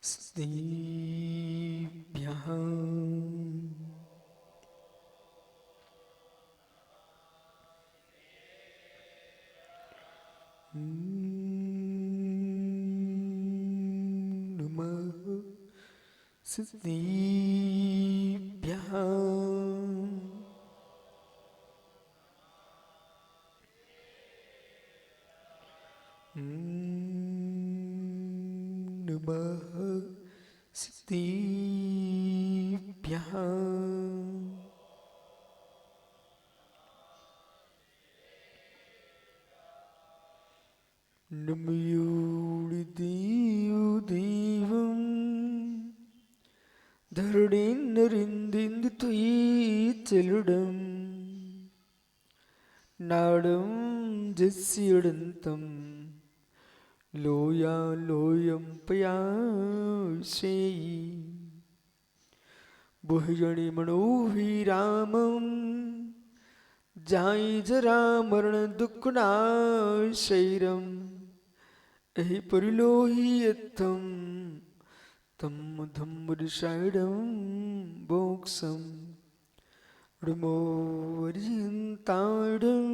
स्नेभ्यः नमः स्नेभ्यः नमः स्नेभ्यः नमयोनिदेवदेवं धरणीन्नरिन्दिन्द त्वयि चलुडं नाडं जस्यडन्तं लोया लोयं पयासेयि बुह्यणिमणोभिरामं जाय जरामरणदुःखनाशैरम् एहि परिलोहियत्थं तं धम्मरिषाइडं बोक्सं ऋमो वर्यन्ताडं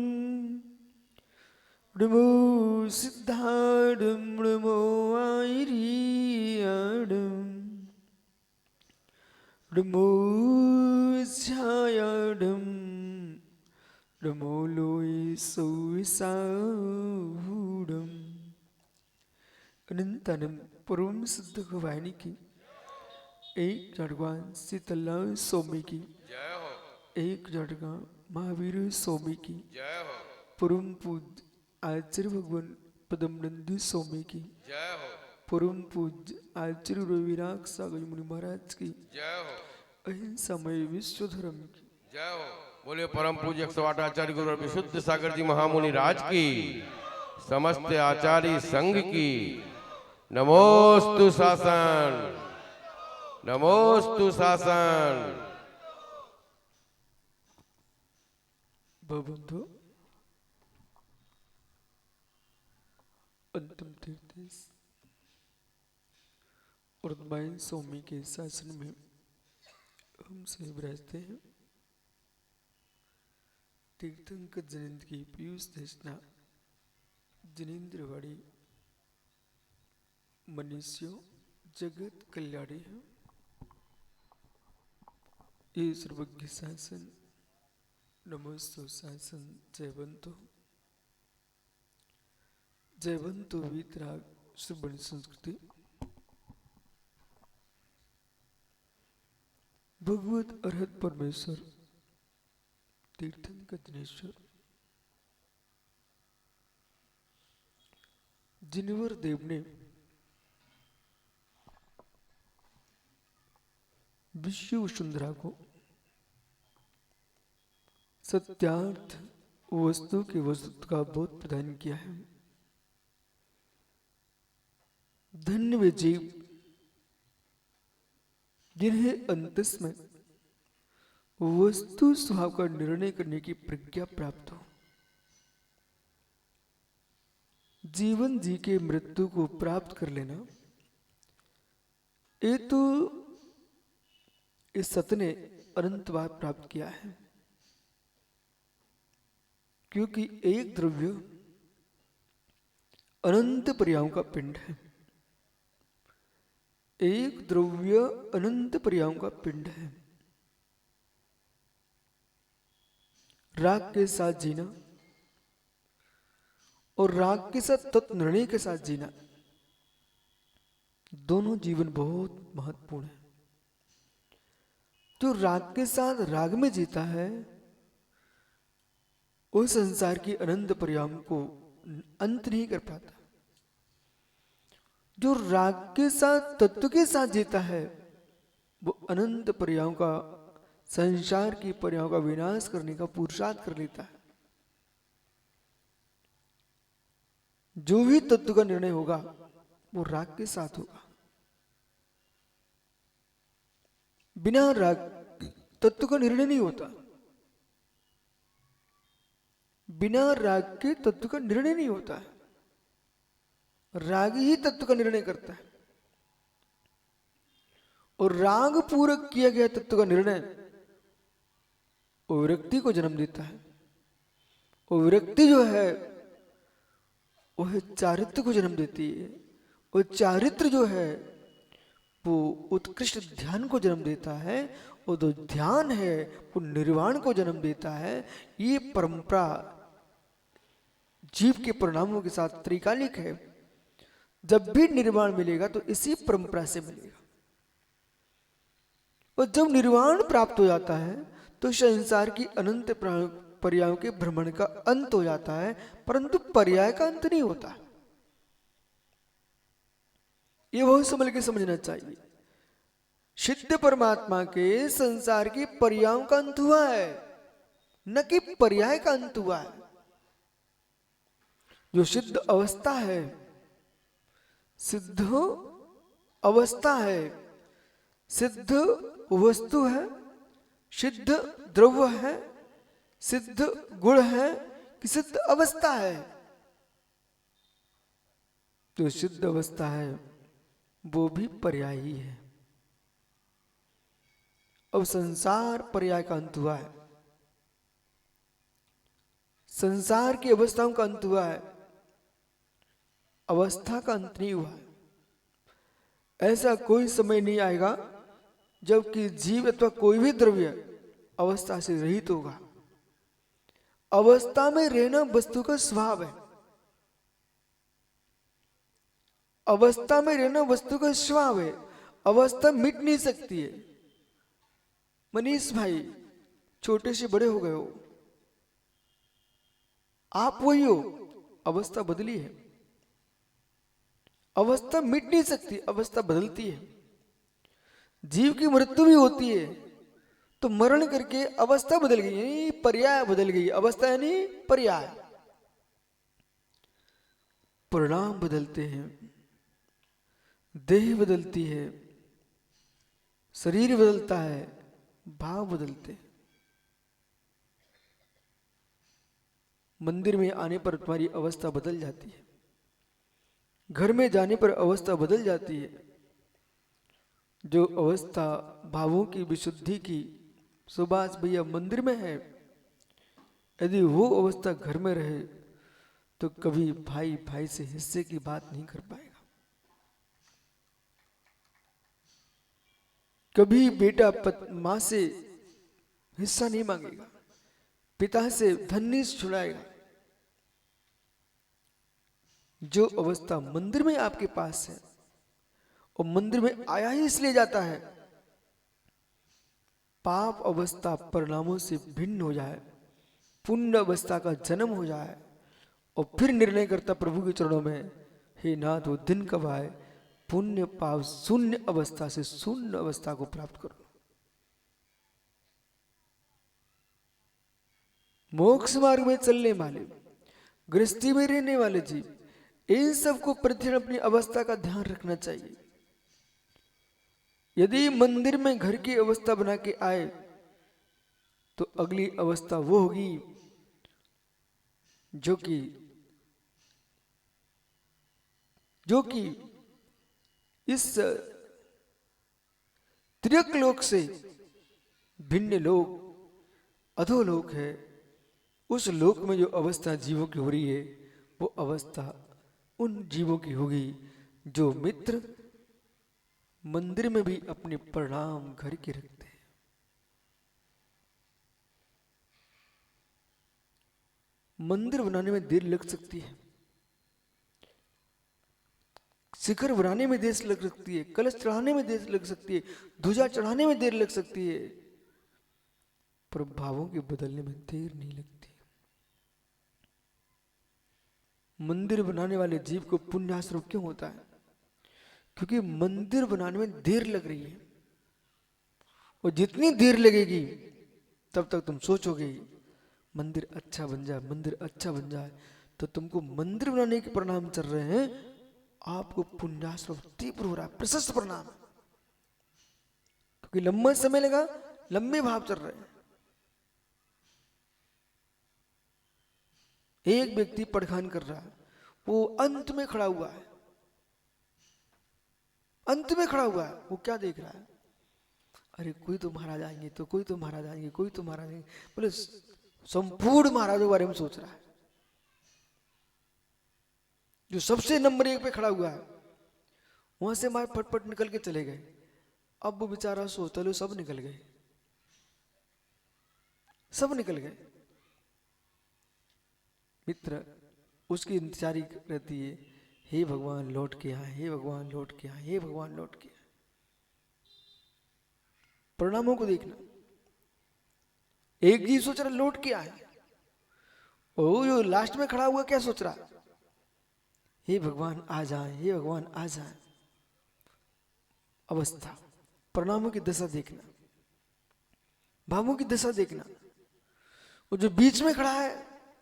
ऋमो सिद्धाडं ऋमो आयरीयाडं ऋमो ध्यायाडं ऋमो लोय सौसाहूडम् अनंतनम परम सिद्ध गवाणी की एक जड़गान शीतला स्वामी की जय हो एक जड़गान महावीर स्वामी की जय हो परम पूज्य आचार्य भगवान पदमनंद स्वामी की जय हो परम पूज्य आचार्य रविराग सागर मुनि महाराज की जय हो अहिंसामय विश्व धर्म की जय हो। बोले परम पूज्य 108 आचार्य गुरु और विशुद्ध सागर जी महामुनि राज की, समस्त आचार्य संघ की नमोस्तु शासन, नमोस्तु शासन। बंधु अंतिम तीर्थ और स्वामी के शासन में हम से विराजते हैं। तीर्थंकर जनेन्द्र की पीयूष देशना जनेन्द्रवाड़ी मनुष्यों जगत कल्याणी है। ये सर्वज्ञ शासन नमोस्तु शासन जयवंतो वीतराग श्रवण संस्कृति भगवत अर्हत परमेश्वर तीर्थंकर दिनेश्वर जिनवर देव ने विश्व वसुंधरा को सत्यार्थ वस्तु की वस्तु का बोध प्रदान किया है। धन्य वे जीव जिन्हें अंतस में वस्तु स्वभाव का निर्णय करने की प्रज्ञा प्राप्त हो, जीवन जी के मृत्यु को प्राप्त कर लेना, ये तो इस सत ने अनंतवाद प्राप्त किया है। क्योंकि एक द्रव्य अनंत पर्यायों का पिंड है। एक द्रव्य अनंत पर्यायों का पिंड है। राग के साथ जीना और राग के साथ तत्व निर्णय के साथ जीना, दोनों जीवन बहुत महत्वपूर्ण है। जो राग के साथ राग में जीता है वो संसार की अनंत पर्यायों को अंत नहीं कर पाता। जो राग के साथ तत्व के साथ जीता है वो अनंत पर्यायों का, संसार की पर्यायों का विनाश करने का पुरुषार्थ कर लेता है। जो भी तत्व का निर्णय होगा वो राग के साथ होगा। बिना राग तत्व का निर्णय नहीं होता। बिना राग के तत्व का निर्णय नहीं होता है। राग ही तत्व का निर्णय करता है। और राग पूर्वक किया गया तत्व का निर्णय वो विरक्ति को जन्म देता है। वो विरक्ति जो है वह चारित्र को जन्म देती है। वो चारित्र जो है वो उत्कृष्ट ध्यान को जन्म देता है। वो जो ध्यान है वो निर्वाण को जन्म देता है। ये परंपरा जीव के परिणामों के साथ त्रिकालिक है। जब भी निर्वाण मिलेगा तो इसी परंपरा से मिलेगा। और जब निर्वाण प्राप्त हो जाता है तो संसार की अनंत पर्यायों के भ्रमण का अंत हो जाता है, परंतु पर्याय का अंत नहीं होता। ये बहुत समझ के समझना चाहिए। सिद्ध परमात्मा के संसार के पर्यायों का अंत हुआ है, न कि पर्याय का अंत हुआ है। जो सिद्ध अवस्था है, सिद्ध अवस्था है, सिद्ध वस्तु है, सिद्ध द्रव्य है, सिद्ध गुण है कि सिद्ध अवस्था है। जो सिद्ध अवस्था है वो भी पर्याय ही है। अब संसार पर्याय का अंत हुआ है, संसार की अवस्थाओं का अंत हुआ है, अवस्था का अंत नहीं हुआ है। ऐसा कोई समय नहीं आएगा जबकि जीव अथवा कोई भी द्रव्य अवस्था से रहित होगा। अवस्था में रहना वस्तु का स्वभाव है। अवस्था में रहना वस्तु का स्वभाव है। अवस्था मिट नहीं सकती है। मनीष भाई छोटे से बड़े हो गए हो, आप वही हो, अवस्था बदली है। अवस्था मिट नहीं सकती, अवस्था बदलती है। जीव की मृत्यु भी होती है तो मरण करके अवस्था बदल गई, यानी पर्याय बदल गई। अवस्था यानी पर्याय। परिणाम बदलते हैं, देह बदलती है, शरीर बदलता है, भाव बदलते हैं। मंदिर में आने पर तुम्हारी अवस्था बदल जाती है, घर में जाने पर अवस्था बदल जाती है। जो अवस्था भावों की विशुद्धि की सुभाष भैया मंदिर में है, यदि वो अवस्था घर में रहे तो कभी भाई भाई से हिस्से की बात नहीं कर पाएगा। कभी बेटा मां से हिस्सा नहीं मांगेगा, पिता से धन नहीं छुड़ाएगा। जो अवस्था मंदिर में आपके पास है, और मंदिर में आया ही इसलिए जाता है पाप अवस्था परिणामों से भिन्न हो जाए, पुण्य अवस्था का जन्म हो जाए, और फिर निर्णय करता प्रभु के चरणों में, हे नाथ वो दिन कब आए पुण्य पाप शून्य अवस्था से शून्य अवस्था को प्राप्त करो। मोक्ष मार्ग में चलने वाले, गृहस्थी में रहने वाले जीव, इन सबको प्रतिदिन अपनी अवस्था का ध्यान रखना चाहिए। यदि मंदिर में घर की अवस्था बना के आए तो अगली अवस्था वो होगी जो कि इस त्रियक लोक से भिन्न लोक अधोलोक है। उस लोक में जो अवस्था जीवों की हो रही है वो अवस्था उन जीवों की होगी जो मित्र मंदिर में भी अपने प्रणाम घर के रखते हैं। मंदिर बनाने में देर लग सकती है, शिखर बनाने में देर लग सकती है, कलश चढ़ाने में देर लग सकती है, ध्वजा चढ़ाने में देर लग सकती है, पर भावों के बदलने में देर नहीं लगती। मंदिर बनाने वाले जीव को पुण्याश्रम क्यों होता है? क्योंकि मंदिर बनाने में देर लग रही है, और जितनी देर लगेगी तब तक तुम सोचोगे मंदिर अच्छा बन जाए, मंदिर अच्छा बन जाए। तो तुमको मंदिर बनाने के परिणाम चल रहे हैं, आपको पुण्याश्रम तीव्र हो रहा है, प्रशस्त परिणाम, क्योंकि लंबा समय लगा, लंबे भाव चल रहे हैं। एक व्यक्ति पड़खान कर रहा है, वो अंत में खड़ा हुआ है, अंत में खड़ा हुआ है, वो क्या देख रहा है? अरे कोई तो महाराज आएंगे, तो कोई तो महाराज आएंगे, कोई तो महाराज आएंगे। बोले संपूर्ण महाराजों के बारे में सोच रहा है। जो सबसे नंबर 1 पे खड़ा हुआ है, वहां से मार फटफट निकल के चले गए। अब वो बेचारा सोचता लो सब निकल गए, सब निकल गए। मित्र उसकी इंतजारी रहती है, हे भगवान लौट के आए, हे भगवान लौट के आए, हे भगवान लौट के आए। परिणामों को देखना। एक जी सोच रहा लौट के आए, ओ जो लास्ट में खड़ा हुआ क्या सोच रहा, हे भगवान आ जाए, हे भगवान आ जाए। अवस्था, परिणामों की दशा देखना, भावों की दशा देखना। वो जो बीच में खड़ा है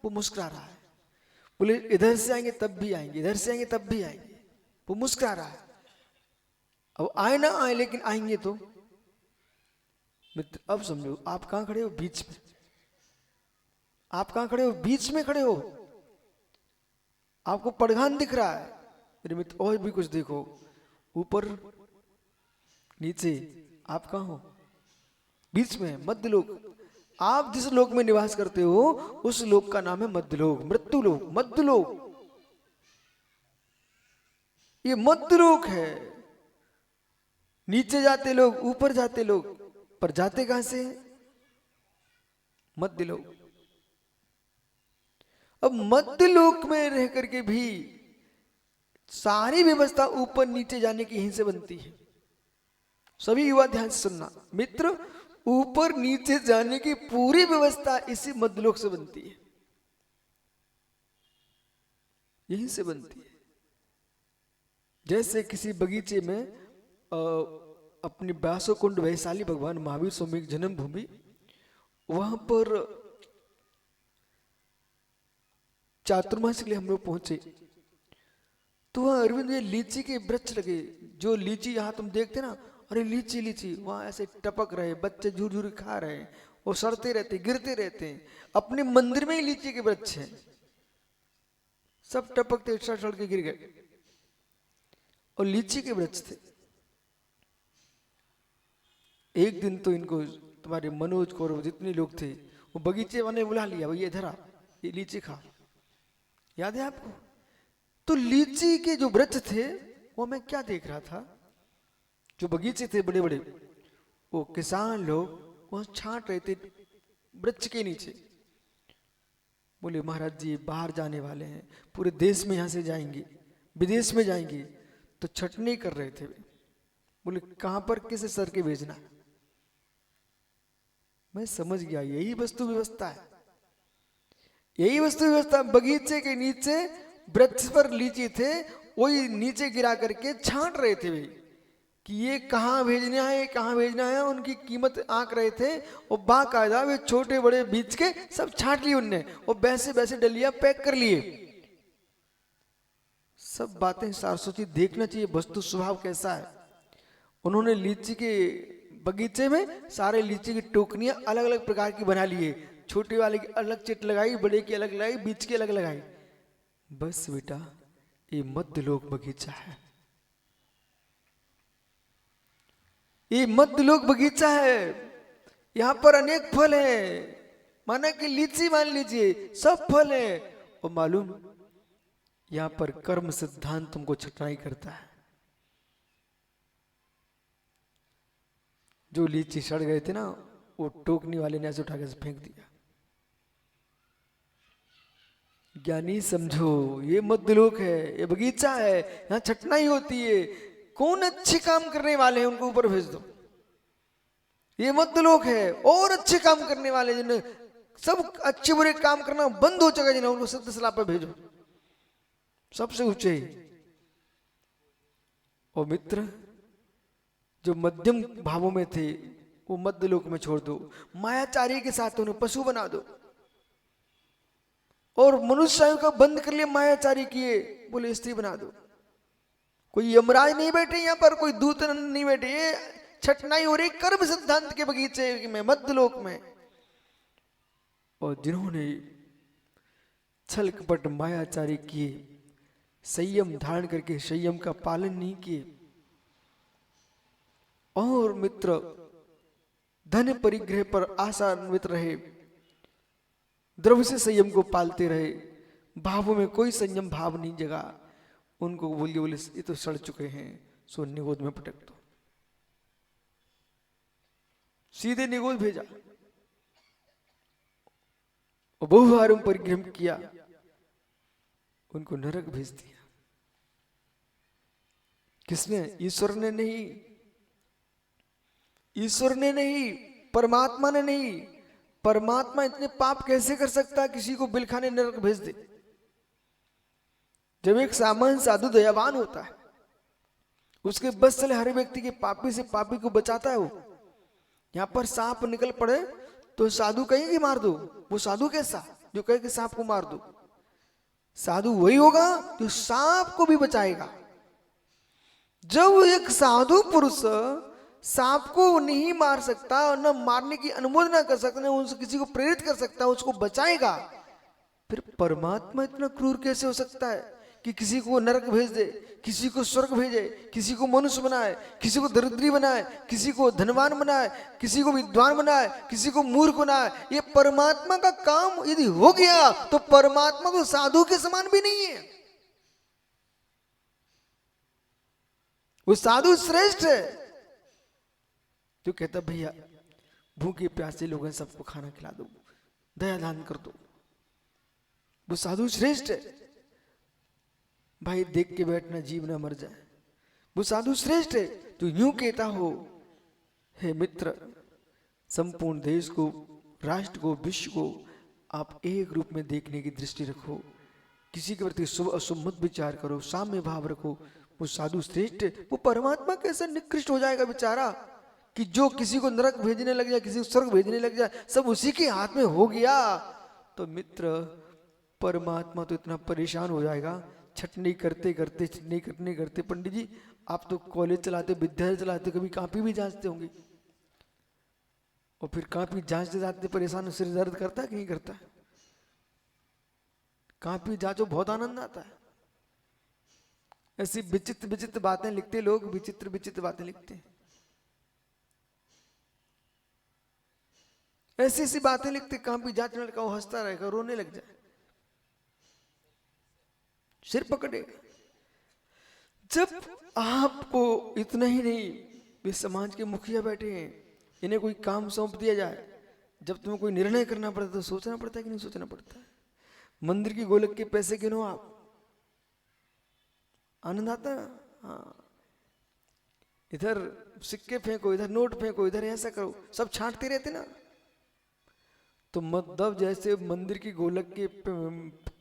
वो मुस्कुरा रहा है। बोले इधर से आएंगे तब भी आएंगे, इधर से आएंगे तब भी आएंगे, वो मुस्कुरा रहा है। अब आए ना आए लेकिन आएंगे तो। मित्र अब समझो, आप कहां खड़े हो, बीच में। आप कहां खड़े हो, बीच में खड़े हो। आपको पड़घान दिख रहा है मेरे मित्र, और भी कुछ देखो, ऊपर नीचे, आप कहां हो, बीच में, मध्यलोक। आप जिस लोक में निवास करते हो उस लोक का नाम है मध्यलोक, मृत्युलोक, मध्यलोक। ये मध्यलोक है। नीचे जाते लोग, ऊपर जाते लोग, पर जाते कहां से, मध्यलोक। अब मध्यलोक में रह करके भी सारी व्यवस्था ऊपर नीचे जाने की यहीं से बनती है। सभी युवा ध्यान से सुनना मित्र, ऊपर नीचे जाने की पूरी व्यवस्था इसी मध्यलोक से बनती है, यहीं से बनती है। जैसे किसी बगीचे में अपनी व्यासो कुंड वैशाली भगवान महावीर स्वामी की जन्मभूमि, वहां पर चातुर्मास के लिए हम लोग पहुंचे तो वहां अरविंद में लीची के वृक्ष लगे। जो लीची यहां तुम देखते ना, अरे लीची लीची, वहां ऐसे टपक रहे, बच्चे झूर झूर खा रहे हैं, वो सड़ते रहते, गिरते रहते हैं। अपने मंदिर में ही लीची के वृक्ष हैं, सब टपकते सड़ सड़ के गिर गए, और लीची के वृक्ष थे। एक दिन तो इनको, तुम्हारे मनोज कौरव जितने लोग थे, वो बगीचे वाले बुला लिया, भैया इधर आ, ये लीची खा। याद है आपको? तो लीची के जो वृक्ष थे वो मैं क्या देख रहा था, जो बगीचे थे बड़े बड़े, वो किसान लोग वहां छांट रहे थे वृक्ष के नीचे। बोले महाराज जी बाहर जाने वाले हैं, पूरे देश में यहां से जाएंगे, विदेश में जाएंगे, तो छटनी कर रहे थे। बोले कहां पर किस सर के भेजना। मैं समझ गया, यही वस्तु व्यवस्था है, यही वस्तु व्यवस्था। बगीचे के नीचे वृक्ष पर लीची थे, वही नीचे गिरा करके छांट रहे थे वे, कि ये कहाँ भेजना है, ये कहाँ भेजना है। उनकी कीमत आंक रहे थे, और बाकायदा वे छोटे बड़े बीच के सब छांट लिए उनने, और वैसे वैसे डलिया पैक कर लिए। सब बातें सारस्वती देखना चाहिए, वस्तु स्वभाव कैसा है। उन्होंने लीची के बगीचे में सारे लीची की टोकनियां अलग अलग प्रकार की बना लिए, छोटे वाले की अलग चिट लगाई, बड़े की अलग लगाई, बीच की अलग लगाई। बस बेटा ये मध्यलोक बगीचा है, ये मध्यलोक बगीचा है। यहां पर अनेक फल हैं, माना कि लीची मान लीजिए, सब फल हैं। और मालूम यहां पर कर्म सिद्धांत तुमको छटनाई करता है। जो लीची सड़ गए थे ना, वो टोकनी वाले ने ऐसे उठा के फेंक दिया। ज्ञानी समझो, ये मध्यलोक है, ये बगीचा है, यहां छटनाई होती है। कौन अच्छे काम करने वाले हैं उनको ऊपर भेज दो। ये मध्यलोक है, और अच्छे काम करने वाले जिन्हें सब अच्छे बुरे काम करना बंद हो चुका, जिन्हें उनको सिद्ध सलाह पर भेजो, सबसे ऊंचे। और मित्र जो मध्यम भावों में थे वो मध्यलोक में छोड़ दो, मायाचारी के साथ उन्हें पशु बना दो। और मनुष्य आयु का बंद कर लिए, मायाचारी किए, बोले स्त्री बना दो। कोई यमराज नहीं बैठे यहाँ पर, कोई दूत नहीं बैठे, ये छटनाई हो रही कर्म सिद्धांत के बगीचे में, मध्यलोक में। और जिन्होंने छल कपट मायाचारी किए, संयम धारण करके संयम का पालन नहीं किए, और मित्र धन परिग्रह पर आशान्वित रहे, द्रव्य से संयम को पालते रहे, भावों में कोई संयम भाव नहीं जगा, उनको बोलिए बोले ये तो सड़ चुके हैं, सो निगोद में पटक दो। सीधे निगोद भेजा और बहुहारों परिग्रह किया, उनको नरक भेज दिया। किसने? ईश्वर ने नहीं, ईश्वर ने नहीं, परमात्मा ने नहीं। परमात्मा इतने पाप कैसे कर सकता है किसी को बिलखाने नरक भेज दे? जब एक सामान्य साधु दयावान होता है, उसके बस चले हर व्यक्ति के पापी से पापी को बचाता है। वो यहां पर सांप निकल पड़े तो साधु कहें कि मार दो, वो साधु कैसा जो कहे कि सांप को मार दो? साधु वही होगा जो सांप को भी बचाएगा। जब एक साधु पुरुष सांप को नहीं मार सकता और न मारने की अनुमोदन न कर सकता, न उनसे किसी को प्रेरित कर सकता, उसको बचाएगा, फिर परमात्मा इतना क्रूर कैसे हो सकता है कि किसी को नरक भेज दे, किसी को स्वर्ग भेजे, किसी को मनुष्य बनाए, किसी को दरिद्री बनाए, किसी को धनवान बनाए, किसी को विद्वान बनाए, किसी को मूर्ख बनाए? ये परमात्मा का काम यदि हो गया तो परमात्मा तो साधु के समान भी नहीं है। वो साधु श्रेष्ठ है जो कहता भैया भूखे प्यासे लोग हैं, सबको खाना खिला दो, दया दान कर दो। वो साधु श्रेष्ठ है। भाई देख के बैठना जीव ना मर जाए, वो साधु श्रेष्ठ है। तो यूं कहता हो, हे मित्र, संपूर्ण देश को, राष्ट्र को, विश्व को आप एक रूप में देखने की दृष्टि रखो, किसी के प्रति शुभ अशुभ मत विचार करो, साम्य भाव रखो। वो साधु श्रेष्ठ है। वो परमात्मा कैसे निकृष्ट हो जाएगा बेचारा कि जो किसी को नरक भेजने लग जाए, किसी को स्वर्ग भेजने लग जाए, सब उसी के हाथ में हो गया। तो मित्र, परमात्मा तो इतना परेशान हो जाएगा, छटनी करते करते, छटनी करने करते। पंडित जी आप तो कॉलेज चलाते, विद्यालय चलाते, कभी कापी भी जांचते होंगे, और फिर कापी जांचते जाते परेशान, सिर दर्द करता है कि नहीं करता है? कापी जांचो, बहुत आनंद आता है। ऐसी विचित्र विचित्र बातें लिखते लोग, विचित्र विचित्र बातें लिखते हैं, ऐसी ऐसी बातें लिखते, कापी जांचने लगा, वो हंसता रहेगा, रोने लग जाए, सिर पकड़ेगा। जब आपको इतना ही नहीं, वे समाज के मुखिया बैठे हैं, इन्हें कोई काम सौंप दिया जाए, जब तुम्हें कोई निर्णय करना पड़ता है तो सोचना पड़ता है कि नहीं सोचना पड़ता है? मंदिर की गोलक के पैसे गिनो आप, आनंद आता है? हाँ, इधर सिक्के फेंको, इधर नोट फेंको, इधर ऐसा करो, सब छांटते रहते ना। तो मतलब जैसे मंदिर की गोलक की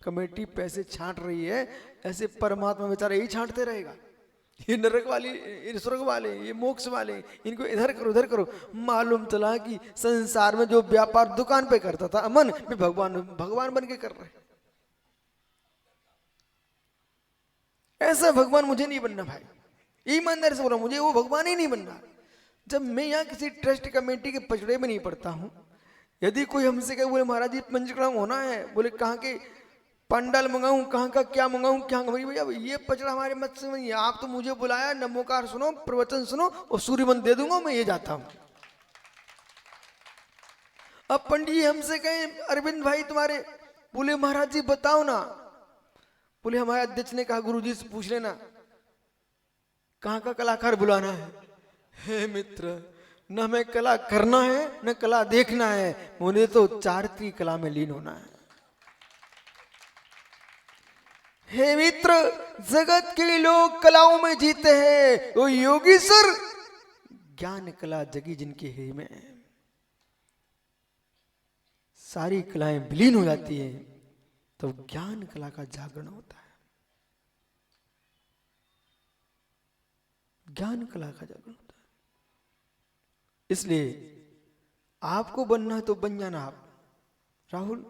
कमेटी पैसे छांट रही है, ऐसे परमात्मा बेचारा यही छांटते रहेगा। ये नरक वाले, ये स्वर्ग वाले, ये मोक्ष वाले, इनको इधर करो उधर करो। मालूम चला कि संसार में जो व्यापार दुकान पे करता था अमन, भी भगवान भगवान बन के कर रहे। ऐसा भगवान मुझे नहीं बनना भाई, ईमानदारी से बोला, मुझे वो भगवान ही नहीं बनना। जब मैं यहाँ किसी ट्रस्ट कमेटी के पचड़े में नहीं पड़ता हूँ, यदि कोई हमसे कहे बोले महाराज जी पंचकर्म होना है, बोले कहाँ के पंडाल मंगाऊं, कहाँ का क्या मंगाऊं, क्या भैया ये पचड़ा हमारे मत से नहीं है। आप तो मुझे बुलाया, नमोकार सुनो, प्रवचन सुनो और सूर्य मंत्र दे दूंगा, मैं ये जाता हूं। अब पंडित जी हमसे कहे अरविंद भाई तुम्हारे, बोले महाराज जी बताओ ना, बोले हमारे अध्यक्ष ने कहा गुरु जी से पूछ लेना कहाँ का कलाकार बुलाना है। हे मित्र, न हमें कला करना है न कला देखना है, मुझे तो चारित्री कला में लीन होना है। हे मित्र, जगत के लोग कलाओं में जीते हैं, वो योगीश्वर ज्ञान कला जगी जिनके हे में, सारी कलाएं विलीन हो जाती हैं, तो ज्ञान कला का जागरण होता है। ज्ञान कला का जागरण होता है। इसलिए आपको बनना है तो बन जाना आप राहुल,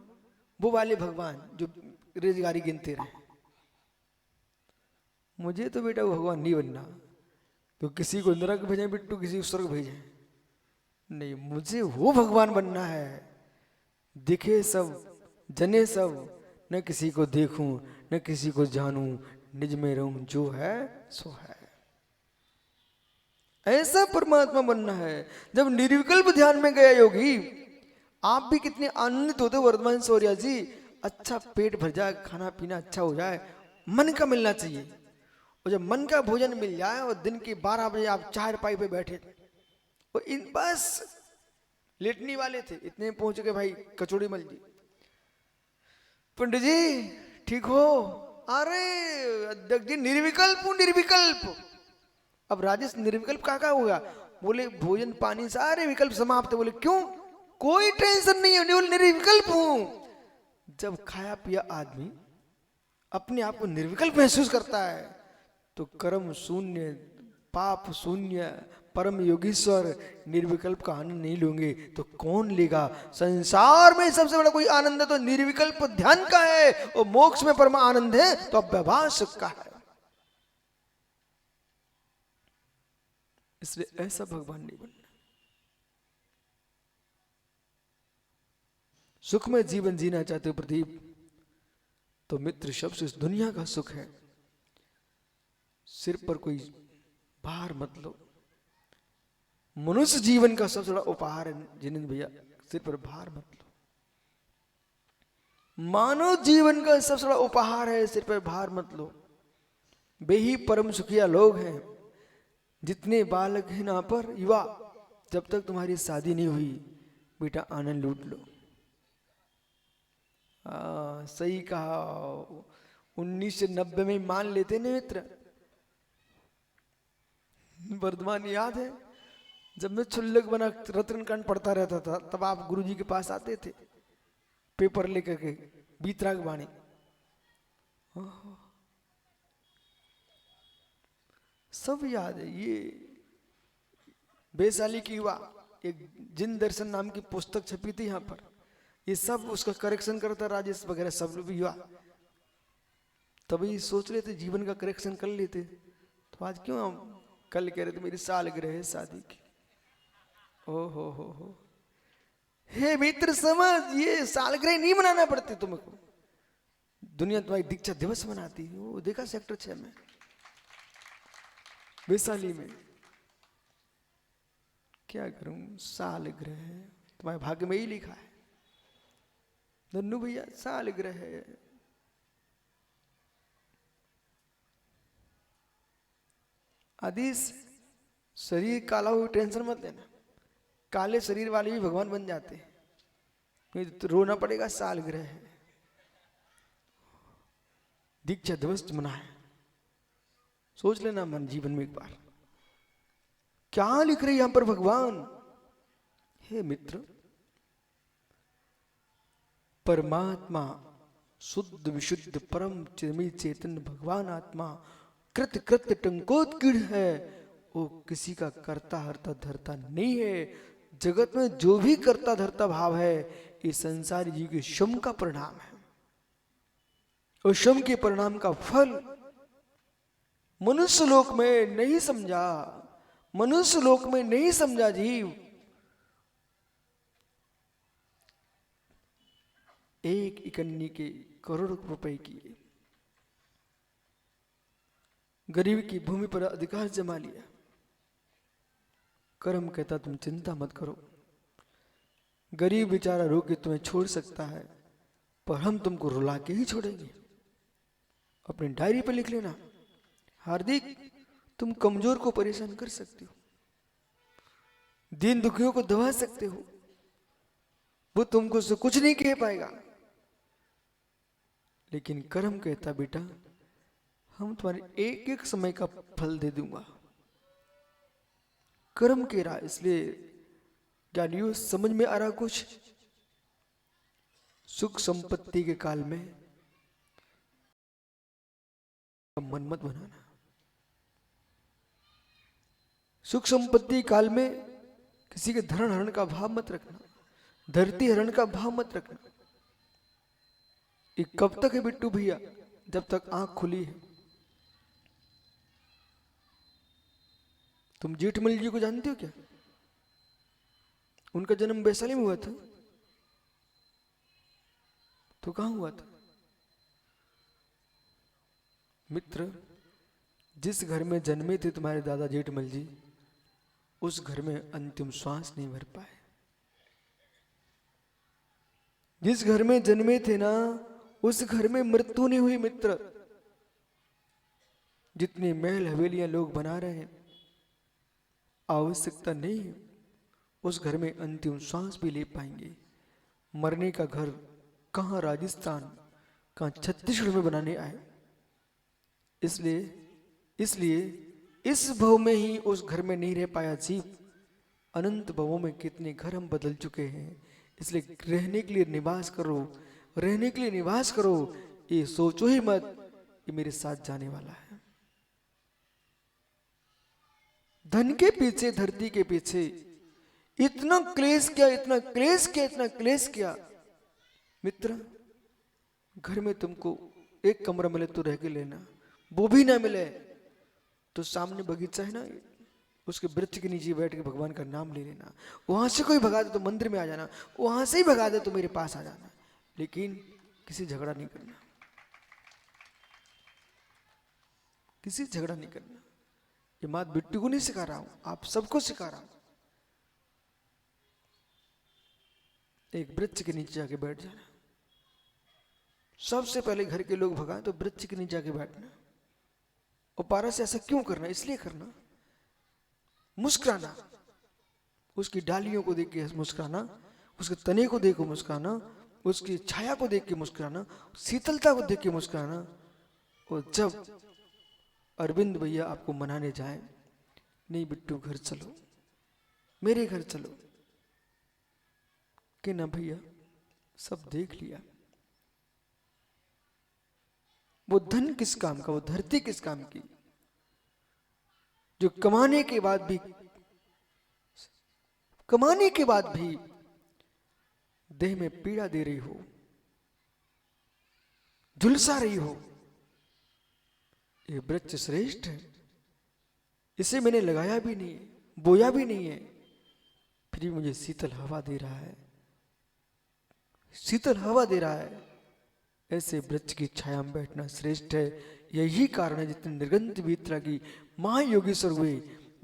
वो वाले भगवान जो रोजगारी गिनते रहे। मुझे तो बेटा वो भगवान नहीं बनना, तो किसी को नरक भेजें बिट्टू, किसी को स्वर्ग भेजें नहीं, मुझे वो भगवान बनना है, दिखे सब जने सब, न किसी को देखूं न किसी को जानूं, निज में रहूं, जो है सो है। ऐसा परमात्मा बनना है। जब निर्विकल्प ध्यान में गया योगी, आप भी कितने आनंदित होते हो वर्धमान शौर्या जी। अच्छा पेट भर जाए, खाना पीना अच्छा हो जाए, मन का मिलना चाहिए। और जब मन का भोजन मिल जाए और दिन के 12 बजे आप चारपाई पे बैठे और इन बस लेटने वाले थे, इतने में पहुंच गए भाई कचौड़ी मल जी, पंडित जी ठीक हो? अरे अध्यक्ष जी निर्विकल्प हूं, निर्विकल्प। अब राजेश निर्विकल्प कहाँ होगा? बोले भोजन पानी सारे विकल्प समाप्त। बोले क्यों? कोई टेंशन नहीं है, बोले निर्विकल्प हूं। जब खाया पिया आदमी अपने आप को निर्विकल्प महसूस करता है तो कर्म शून्य, पाप शून्य परम योगीश्वर निर्विकल्प का आनंद नहीं लोगे तो कौन लेगा? संसार में सबसे बड़ा कोई आनंद है तो निर्विकल्प ध्यान का है, और मोक्ष में परम आनंद है तो व्यवहार सुख का है। इसलिए ऐसा भगवान नहीं बनना। सुखमय जीवन जीना चाहते हो प्रदीप, तो मित्र शब्द इस दुनिया का सुख है। सिर पर कोई भार मत लो। मनुष्य जीवन का सबसे बड़ा उपहार है जिनेंद्र भैया, सिर पर भार मत लो। मानव जीवन का सबसे बड़ा उपहार है, सिर पर भार मत लो। वे ही परम सुखिया लोग हैं। जितने बालक हैं यहाँ पर युवा, जब तक तुम्हारी शादी नहीं हुई बेटा आनंद लूट लो। सही कहा। 1990 में मान लेते ना मित्र। वर्धमान याद है जब मैं क्षुल्लक बना रत्नकांड पढ़ता रहता था, तब आप गुरुजी के पास आते थे पेपर लेकर के, बीतराग बाणी। सब याद है। ये वैशाली की युवा एक जिन दर्शन नाम की पुस्तक छपी थी यहाँ पर, ये सब उसका करेक्शन करता राजेश वगैरह सब लोग युवा। तभी सोच रहे थे जीवन का करेक्शन कर लेते। तो आज क्यों हम कल कह रहे थे मेरी सालगिरह है शादी की। ओ हो। हे मित्र समझ, ये सालगिरह नहीं मनाना पड़ती तुमको। दुनिया तुम्हारी दीक्षा दिवस मनाती है। वो देखा सेक्टर 6 में वैशाली में। क्या करूं, सालगिरह है तुम्हारे भाग्य में ही लिखा है नन्नू भैया, सालगिरह है। आदिश शरीर काला हो टेंशन मत लेना, काले शरीर वाले भी भगवान बन जाते हैं। तो रोना पड़ेगा, सालगिरह है, दीक्षा दिवस मनाए। सोच लेना मन जीवन में एक बार क्या लिख रहे यहां पर भगवान। हे मित्र, परमात्मा शुद्ध विशुद्ध परम चिन्मय चेतन भगवान आत्मा कृत कृत्य टंकोत्कीर्ण है। वो किसी का कर्ता हरता धरता नहीं है। जगत में जो भी कर्ता धरता भाव है ये संसारी जीव के श्रम का परिणाम है, और श्रम के परिणाम का फल मनुष्य लोक में नहीं समझा। मनुष्य लोक में नहीं समझा जीव। एक इकन्नी के करोड़ों रुपए की गरीब की भूमि पर अधिकार जमा लिया। कर्म कहता तुम चिंता मत करो, गरीब बेचारा रो के तुम्हें छोड़ सकता है, पर हम तुमको रुला के ही छोड़ेंगे। अपनी डायरी पर लिख लेना, हार्दिक तुम कमजोर को परेशान कर सकते हो, दीन दुखियों को दबा सकते हो, वो तुमको से कुछ नहीं कह पाएगा। लेकिन कर्म कहता बेटा हम तुम्हारे एक एक समय का फल दे दूंगा। कर्म कह रहा, इसलिए ज्ञानियों समझ में आ रहा कुछ। सुख संपत्ति के काल में मन मत बनाना। सुख संपत्ति काल में किसी के धरण हरण का भाव मत रखना, धरती हरण का भाव मत रखना। ये कब तक है बिट्टू भैया? जब तक आंख खुली है। तुम जेठमल जी को जानते हो क्या? उनका जन्म वैशाली में हुआ था, तो कहां हुआ था? मित्र, जिस घर में जन्मे थे तुम्हारे दादा जेठमल जी, उस घर में अंतिम श्वास नहीं भर पाए। जिस घर में जन्मे थे ना, उस घर में मृत्यु नहीं हुई मित्र। जितनी महल हवेलियां लोग बना रहे हैं, आवश्यकता नहीं है उस घर में अंतिम श्वास भी ले पाएंगे। मरने का घर कहाँ राजस्थान, कहाँ छत्तीसगढ़ में बनाने आए। इसलिए इसलिए इस भव में ही उस घर में नहीं रह पाया जीव। अनंत भवों में कितने घर हम बदल चुके हैं। इसलिए रहने के लिए निवास करो, रहने के लिए निवास करो। ये सोचो ही मत ये मेरे साथ जाने वाला है। धन के पीछे, धरती के पीछे इतना क्लेश किया, इतना क्लेश किया, इतना क्लेश किया। मित्र, घर में तुमको एक कमरा मिले तो रह के लेना, वो भी ना मिले तो सामने बगीचा है ना, उसके वृक्ष के नीचे बैठ के भगवान का नाम ले लेना। वहां से कोई भगा दे तो मंदिर में आ जाना, वहां से ही भगा दे तो मेरे पास आ जाना। लेकिन किसी झगड़ा नहीं करना, किसी झगड़ा नहीं करना। ये बात बिट्टू को नहीं सिखा रहा हूं, आप सबको सिखा रहा हूं। एक वृक्ष के नीचे जाके बैठ जाना। सबसे पहले घर के लोग भगाए तो वृक्ष के नीचे जाके बैठना। और पारा से ऐसा क्यों करना? इसलिए करना, मुस्कुराना, उसकी डालियों को देख के मुस्कुराना, उसके तने को देख के मुस्कुराना, उसकी छाया को देख के मुस्कुराना, शीतलता को देख के मुस्कुराना। और जब अरविंद भैया आपको मनाने जाए, नहीं बिट्टू घर चलो, मेरे घर चलो, कि ना भैया सब देख लिया। वो धन किस काम का, वो धरती किस काम की, जो कमाने के बाद भी, कमाने के बाद भी देह में पीड़ा दे रही हो, झुलसा रही हो। ये वृक्ष श्रेष्ठ है, इसे मैंने लगाया भी नहीं, बोया भी नहीं है, फिर भी मुझे शीतल हवा दे रहा है, शीतल हवा दे रहा है। ऐसे वृक्ष की छाया में बैठना श्रेष्ठ है। यही कारण है जितने निर्गंत वीतरा की महायोगीश्वर हुए,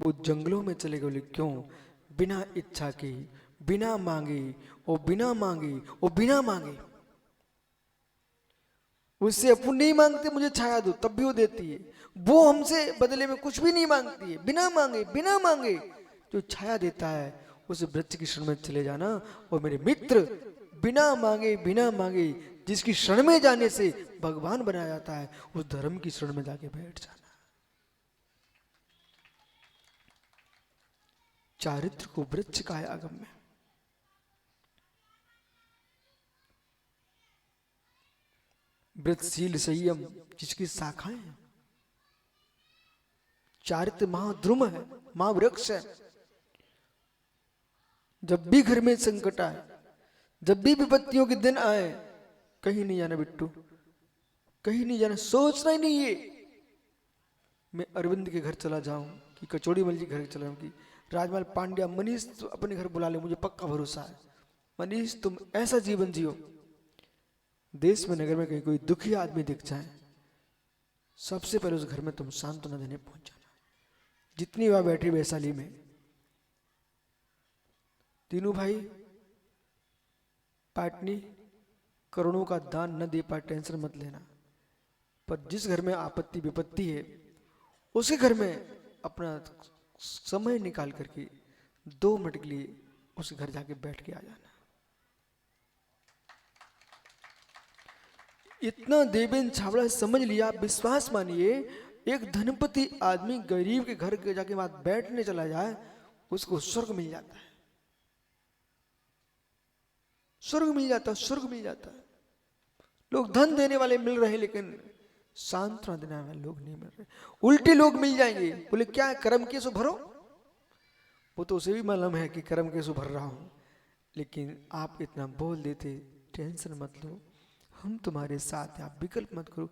वो जंगलों में चले गए। क्यों? बिना इच्छा के, बिना मांगे, और बिना मांगे, और बिना मांगे। उससे अपन नहीं मांगते मुझे छाया दो, तब भी वो देती है। वो हमसे बदले में कुछ भी नहीं मांगती है, बिना मांगे, बिना मांगे जो छाया देता है, उस वृक्ष की शरण में चले जाना। और मेरे मित्र, बिना मांगे, बिना मांगे जिसकी शरण में जाने से भगवान बनाया जाता है, उस धर्म की शरण में जाके बैठ जाना। चारित्र को वृक्ष का है आगम में। वृक्षशील संयम जिसकी शाखाएं हैं। चारित्र महाद्रुम है, महावृक्ष है। जब भी घर में संकट आए, जब भी विपत्तियों के दिन आए, कहीं नहीं जाना बिट्टू, कहीं नहीं जाना, सोचना ही नहीं है मैं अरविंद के घर चला जाऊं, कि कचौड़ी मल जी घर चला जाऊं, कि राजमाल पांड्या, मनीष तो अपने घर बुला ले, मुझे पक्का भरोसा है। मनीष तुम ऐसा जीवन जियो, देश में नगर में कहीं कोई दुखी आदमी दिख जाए, सबसे पहले उस घर में तुम सांत्वना देने पहुंच जाना। जितनी वहां बैठी वैशाली में, तीनों भाई पाटनी करोड़ों का दान न दे पाए, टेंशन मत लेना। पर जिस घर में आपत्ति विपत्ति है, उसी घर में अपना समय निकाल करके 2 मिनट के लिए उस घर जाके बैठ के आ जाना। इतना देवेंद्र छावड़ा समझ लिया, विश्वास मानिए। एक धनपति आदमी गरीब के घर के जाके वहां बैठने चला जाए, उसको स्वर्ग मिल जाता है, स्वर्ग मिल जाता है, स्वर्ग मिल जाता है। लोग धन देने वाले मिल रहे, लेकिन सांत्वना देने वाले लोग नहीं मिल रहे। उल्टे लोग मिल जाएंगे, बोले क्या कर्म के सो भरो। वो तो उसे भी मालूम है कि कर्म के सो भर रहा हूं, लेकिन आप इतना बोल देते, टेंशन मत लो, हम तुम्हारे साथ हैं, आप विकल्प मत करो।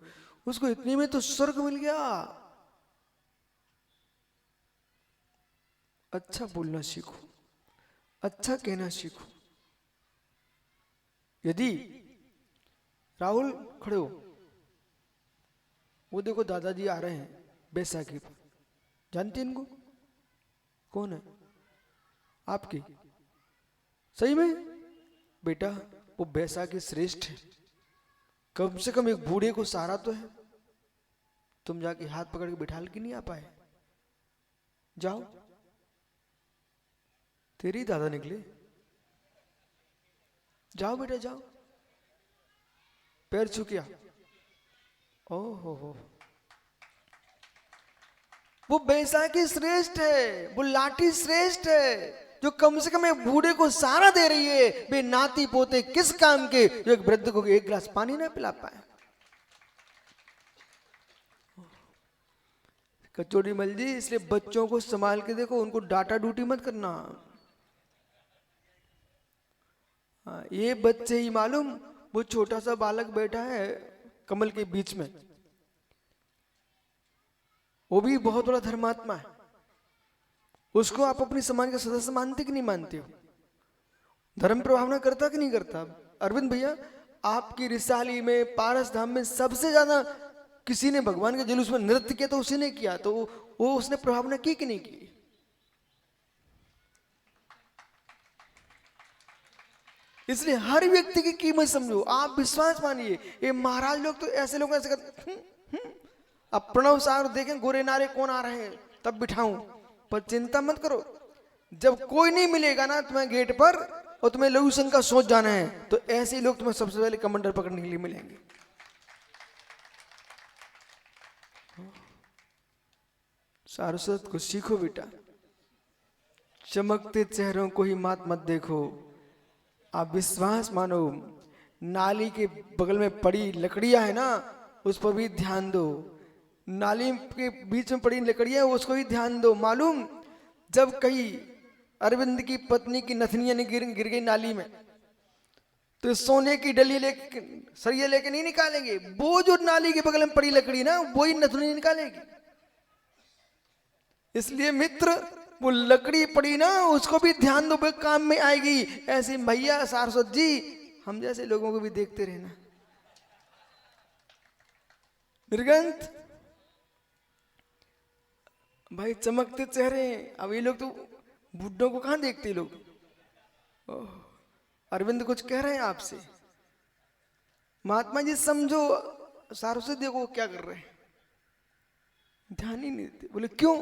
उसको इतने में तो स्वर्ग मिल गया। अच्छा बोलना सीखो, अच्छा कहना सीखो। यदि राहुल खड़े हो, वो देखो दादाजी आ रहे हैं बैसाखी पर, जानते हैं इनको? कौन है? आपकी? सही में बेटा वो बैसाखी श्रेष्ठ है, कम से कम एक बूढ़े को सहारा तो है। तुम जाके हाथ पकड़ के बिठा के नहीं आ पाए? जाओ, तेरी दादा निकले, जाओ बेटा जाओ, पैर छू किया। ओहो हो, वो बैसाखी श्रेष्ठ है, वो लाठी श्रेष्ठ है, जो कम से कम एक बूढ़े को सहारा दे रही है। बे नाती पोते किस काम के, जो एक वृद्ध को एक गिलास पानी ना पिला पाए। कचौड़ी मल जी, इसलिए बच्चों को संभाल के देखो, उनको डांटा डूटी मत करना। ये बच्चे ही मालूम, वो छोटा सा बालक बैठा है कमल के बीच में, वो भी बहुत बड़ा धर्मात्मा है। उसको आप अपनी समाज का सदस्य मानते कि नहीं मानते हो? धर्म प्रभावना करता कि नहीं करता? अरविंद भैया, आपकी रिसाली में, पारस धाम में सबसे ज्यादा किसी ने भगवान के जुलूस में नृत्य किया तो उसी ने किया, तो वो उसने प्रभावना की कि नहीं की? इसलिए हर व्यक्ति की कीमत समझो, आप विश्वास मानिए। ये महाराज लोग तो ऐसे लोग ऐसे करते, अब प्रणव सागर देखें गोरे नारे कौन आ रहे हैं तब बिठाऊं, पर चिंता मत करो, जब कोई नहीं मिलेगा ना तुम्हें गेट पर और तुम्हें लघु संघ का सोच जाना है, तो ऐसे ही लोग तुम्हें सबसे पहले कमांडर पकड़ने के लिए मिलेंगे। सारस्वत को सीखो बेटा, चमकते चेहरों को ही मात मत देखो, आप विश्वास मानो। नाली के बगल में पड़ी लकड़ियां है ना, उस पर भी ध्यान दो। नाली के बीच में पड़ी लकड़ियां उसको भी ध्यान दो। मालूम, जब कहीं अरविंद की पत्नी की नथनियां गिर गई नाली में, तो सोने की डली लेके सरिया लेके नहीं निकालेंगे, वो जो नाली के बगल में पड़ी लकड़ी ना वही नथनी निकालेगी। इसलिए मित्र, वो लकड़ी पड़ी ना उसको भी ध्यान दो, वो काम में आएगी। ऐसे भैया सारस्वत जी, हम जैसे लोगों को भी देखते रहना। निर्गंत भाई, चमकते चेहरे, अब ये लोग तो बुड्ढों को कहां देखते लोग। अरविंद कुछ कह रहे हैं आपसे? महात्मा जी समझो, सारस्वत देखो क्या कर रहे हैं, ध्यान ही नहीं देते। बोले क्यों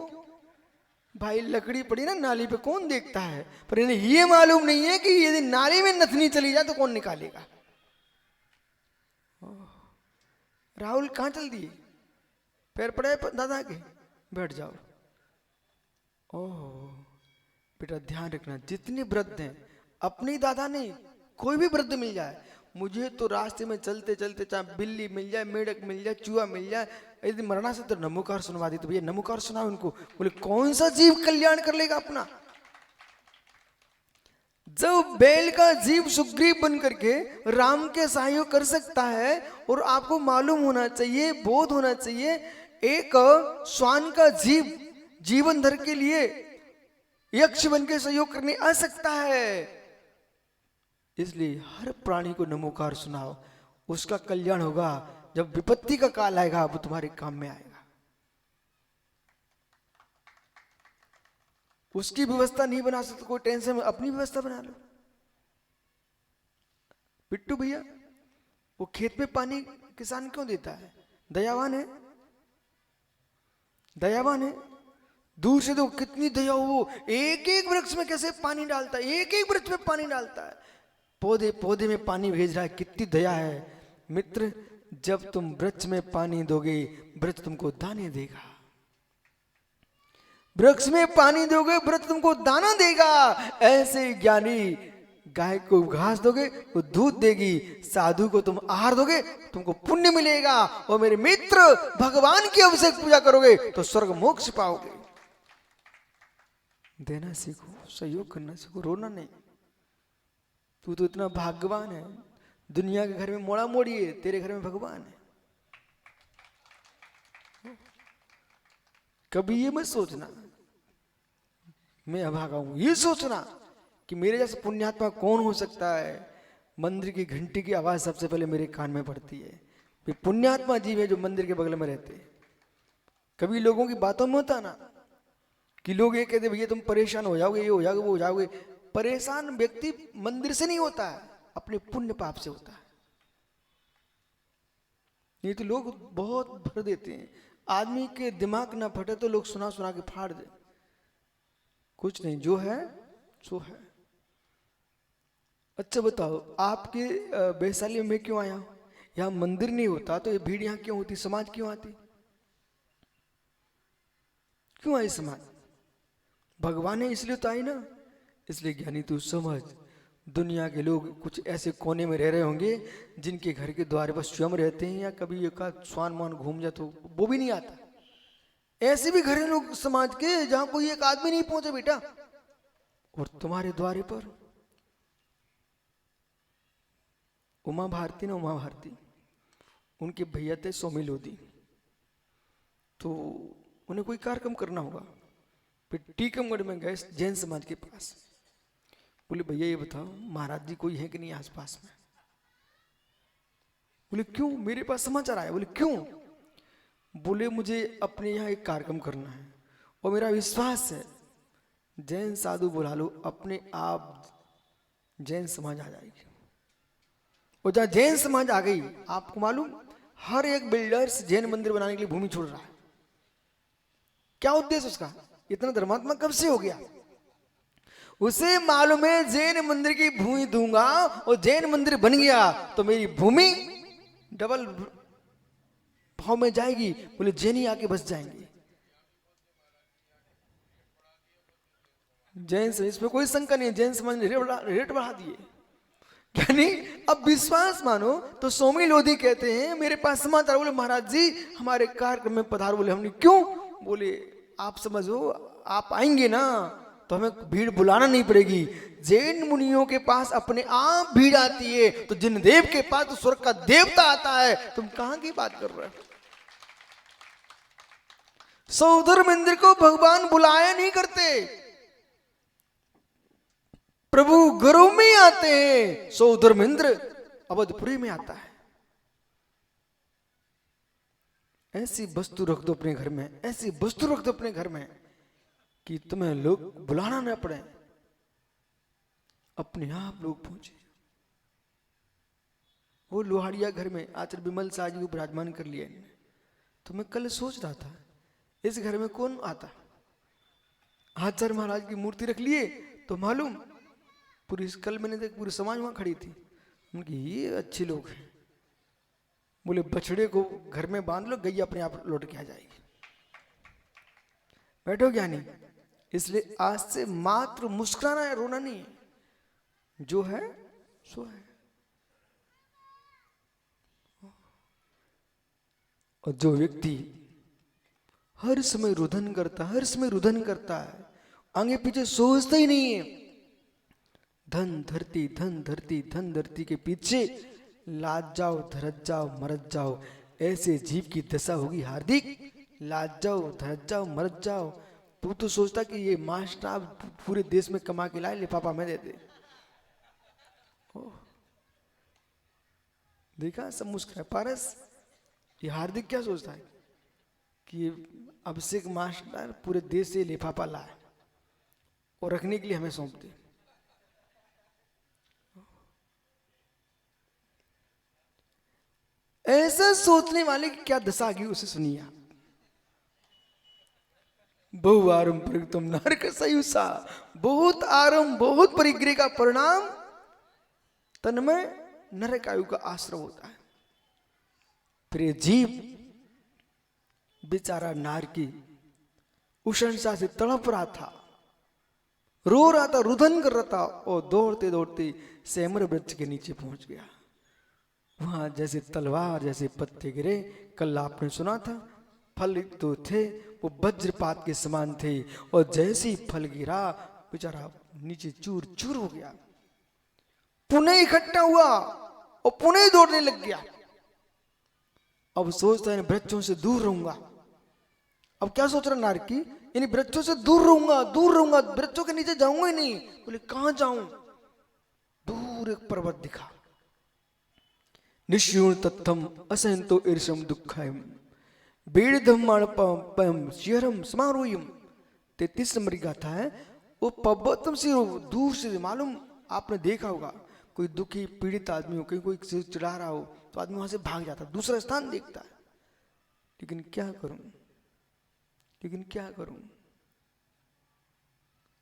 भाई, लकड़ी पड़ी ना नाली पे, कौन देखता है? पर इन्हें ये मालूम नहीं है कि यदि नाली में नथनी चली जाए तो कौन निकालेगा। राहुल कहां चल दिए? पैर पड़े दादा के, बैठ जाओ। ओह बेटा, ध्यान रखना, जितने वृद्ध हैं, अपनी दादा नहीं, कोई भी वृद्ध मिल जाए, मुझे तो रास्ते में चलते चलते चाहे बिल्ली मिल जाए, मेढक मिल जाए, चूहा मिल जाए, यदि मरना से तो नमोकार सुनवा दी, तो भैया नमोकार सुनाओ उनको। बोले कौन सा जीव कल्याण कर लेगा अपना? जब बैल का जीव सुग्रीव बन करके राम के सहयोग कर सकता है, और आपको मालूम होना चाहिए, बोध होना चाहिए, एक श्वान का जीव जीवन भर के लिए यक्ष बन के सहयोग करने आ सकता है। इसलिए हर प्राणी को नमोकार सुनाओ, उसका कल्याण होगा। जब विपत्ति का काल आएगा वो तुम्हारे काम में आएगा। उसकी व्यवस्था नहीं बना सकते, कोई टेंशन में, अपनी व्यवस्था बना लो। पिट्टू भैया, वो खेत में पानी किसान क्यों देता है? दयावान है, दयावान है। दूर से तो कितनी दया, वो एक एक वृक्ष में कैसे पानी डालता है, एक एक वृक्ष में पानी डालता है, पौधे पौधे में पानी भेज रहा है, कितनी दया है। मित्र, जब तुम वृक्ष में पानी दोगे, वृक्ष तुमको दाने देगा। वृक्ष में पानी दोगे, वृक्ष तुमको दाना देगा। ऐसे ज्ञानी, गाय को घास दोगे वो दूध देगी, साधु को तुम आहार दोगे तुमको पुण्य मिलेगा। और मेरे मित्र, भगवान की अभिषेक पूजा करोगे तो स्वर्ग मोक्ष पाओगे। देना सीखो, सहयोग करना सीखो, रोना नहीं। तू तो इतना भाग्यवान है, दुनिया के घर में मोड़ा मोड़ी है, तेरे घर में भगवान है। कभी ये मत सोचना मैं अभागा हूं, ये सोचना कि मेरे जैसे पुण्यात्मा कौन हो सकता है। मंदिर की घंटी की आवाज सबसे पहले मेरे कान में पड़ती है। वे पुण्यात्मा जीव है जो मंदिर के बगल में रहते हैं। कभी लोगों की बातों में होता ना, कि लोग ये कहते भैया तुम परेशान हो जाओगे, ये हो जाओगे, वो हो जाओगे। परेशान व्यक्ति मंदिर से नहीं होता है, अपने पुण्य पाप से होता है। नहीं तो लोग बहुत भर देते हैं, आदमी के दिमाग ना फटे तो लोग सुना सुना के फाड़ दे। कुछ नहीं, जो है सो है। अच्छा बताओ, आपके वैशाली में क्यों आया हूं? यहाँ मंदिर नहीं होता तो ये भीड़ यहाँ क्यों होती, समाज क्यों आती, क्यों आई समाज? भगवान है इसलिए तो आई ना। इसलिए ज्ञानी तू समझ, दुनिया के लोग कुछ ऐसे कोने में रह रहे होंगे जिनके घर के द्वार पर स्वयं रहते हैं, या कभी एक स्वान मान घूम जाए तो वो भी नहीं आता। ऐसे भी घर हैं लोग समाज के जहां कोई एक आदमी नहीं पहुंचे बेटा, और तुम्हारे द्वारे पर उमा भारती ना, उमा भारती, उनके भैया थे सोमी लोधी, तो उन्हें कोई कार्यक्रम करना होगा। फिर टीकमगढ़ में गए जैन समाज के पास, बोले भैया ये बताओ महाराज जी कोई है कि नहीं आसपास में? बोले क्यों, मेरे पास समाचार आया। बोले क्यों? बोले मुझे अपने यहाँ एक कार्यक्रम करना है और मेरा विश्वास है जैन साधु बुला लो, अपने आप जैन समाज आ जाएगी। और जहाँ जैन समाज आ गई, आपको मालूम हर एक बिल्डर्स जैन मंदिर बनाने के लिए भूमि छोड़ रहा है। क्या उद्देश्य उसका? इतना धर्मात्मा कब से हो गया? उसे मालूम है जैन मंदिर की भूमि दूंगा और जैन मंदिर बन गया तो मेरी भूमि डबल भाव में जाएगी। बोले जैन ही आके बस जाएंगे। जैन से इसमें कोई शंका नहीं, जैन समाज ने रेट बढ़ा दिए। यानी अब विश्वास मानो तो सोमी लोधी कहते हैं मेरे पास समाचार। बोले महाराज जी हमारे कार्यक्रम में पधारो। बोले हमने क्यों? बोले आप समझो, आप आएंगे ना तो हमें भीड़ बुलाना नहीं पड़ेगी। जैन मुनियों के पास अपने आप भीड़ आती है, तो जिन देव के पास तो स्वर्ग का देवता आता है। तुम कहां की बात कर रहे हो? सौधर्म इंद्र को भगवान बुलाया नहीं करते, प्रभु गरुड़ में आते हैं। सौधर्म इंद्र अवधपुरी में आता है। ऐसी वस्तु रख दो अपने घर में, ऐसी वस्तु रख दो अपने घर में कि तुम्हें लोग बुलाना ना पड़े, अपने आप लोग पहुंचे। वो लोहाड़िया घर में आचार्य विमल शाह जी को विराजमान कर लिया इन्होंने। तो मैं कल सोच रहा था इस घर में कौन आता? आचार्य महाराज की मूर्ति रख लिए तो मालूम पूरी, कल मैंने देख पूरी समाज वहां खड़ी थी। उनकी ये अच्छे लोग हैं। बोले बछड़े को घर में बांध लो, गैया अपने आप लौट के आ जाएगी। बैठो ज्ञानी। इसलिए आज से मात्र मुस्कुराना है, रोना नहीं है। जो है सो है। और जो व्यक्ति हर समय रुदन करता है, हर समय रुदन करता है, आगे पीछे सोचता ही नहीं है, धन धरती धन धरती धन धरती के पीछे लाज जाओ धरत जाओ मरत जाओ, ऐसे जीव की दशा होगी हार्दिक। लाज जाओ धरत जाओ मरत जाओ। तू तो सोचता कि ये मास्टर आप पूरे देश में कमा के लाए, लिफाफा में दे दे। देखा सब मुस्कुराए। पारस ये हार्दिक क्या सोचता है कि अभिषेक मास्टर पूरे देश से लिफाफा लाए और रखने के लिए हमें सौंप दे। ऐसा सोचने वाले की क्या दशा की उसे सुनिए आप। बहु आरंभ तुम नरक सयुसा, बहुत आरंभ बहुत परिग्रह का परिणाम तन्मय नरक आयु का आश्रय होता है। फिर ये जीव बेचारा नार की उषंसा से तड़प रहा था, रो रहा था, रुदन कर रहा था, और दौड़ते दौड़ते सेमर वृक्ष के नीचे पहुंच गया। वहां जैसे तलवार जैसे पत्ते गिरे। कल आपने सुना था फल तो थे वो वज्रपात के समान थे, और जैसे ही फल गिरा बेचारा नीचे चूर चूर हो गया। पुनः इकट्ठा हुआ और पुनः दौड़ने लग गया। अब सोचता है इन वृक्षों से दूर रहूंगा। अब क्या सोच रहा नारकी, इन वृक्षों से दूर रहूंगा, दूर रहूंगा, वृक्षों के नीचे जाऊंगा ही नहीं। बोले कहां जाऊं? दूर एक पर्वत दिखा। निश्यूण तत्थम असंतो ईर्षम दुःखम बेड़धम शिहरम समारोहम। 33 नंबर की गाथा है। वो पर्वतम से दूर से मालूम, आपने देखा होगा कोई दुखी पीड़ित आदमी हो, कहीं कोई चिढ़ा रहा हो तो आदमी वहां से भाग जाता है, दूसरा स्थान देखता है। लेकिन क्या करूं, लेकिन क्या करूं,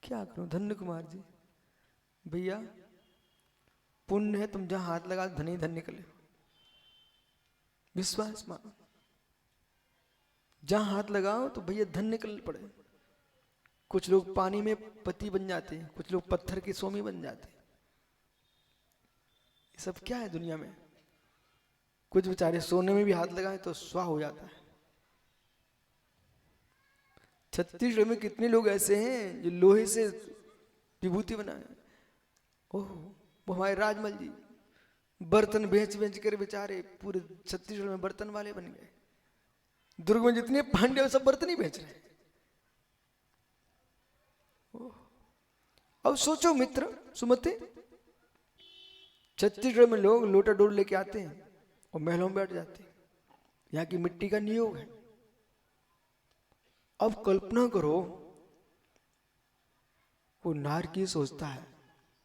क्या करूं धन्य कुमार जी। भैया पुण्य है, तुम जहां हाथ लगा धन ही धन निकले, विश्वास मानो। जहां हाथ लगाओ तो भैया धन निकल पड़े। कुछ लोग पानी में पति बन जाते हैं, कुछ लोग पत्थर के स्वामी बन जाते हैं। ये सब क्या है दुनिया में। कुछ बेचारे सोने में भी हाथ लगाए तो स्वाह हो जाता है। छत्तीसगढ़ में कितने लोग ऐसे हैं जो लोहे से विभूति बनाए। ओह, वो हमारे राजमल जी बर्तन बेच बेच कर बेचारे पूरे छत्तीसगढ़ में बर्तन वाले बन गए। दुर्ग में जितने पांडे हैं सब बर्तन ही बेच रहे हैं। अब सोचो मित्र सुमते, छत्तीसगढ़ में लोग लोटा डोर लेके आते हैं और महलों में बैठ जाते हैं। यहाँ की मिट्टी का नियोग है। अब कल्पना करो, वो नार की सोचता है,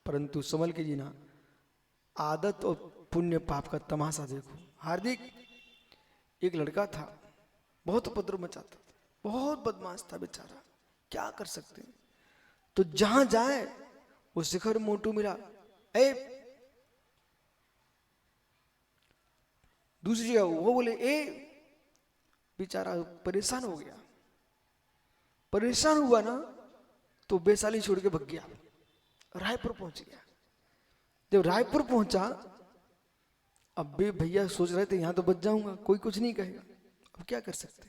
परंतु संभल के जीना। आदत और पुण्य पाप का तमाशा देखो। हार्दिक एक लड़का था, बहुत उपद्रव मचाता था, बहुत बदमाश था बेचारा, क्या कर सकते हैं। तो जहां जाए वो शिखर मोटू मिला, ए दूसरी जगह वो बोले ए, बेचारा परेशान हो गया। परेशान हुआ ना तो वैशाली छोड़ के भग गया, रायपुर पहुंच गया। जब रायपुर पहुंचा, अब बे भैया सोच रहे थे यहां तो बच जाऊंगा, कोई कुछ नहीं कहेगा, अब क्या कर सकते।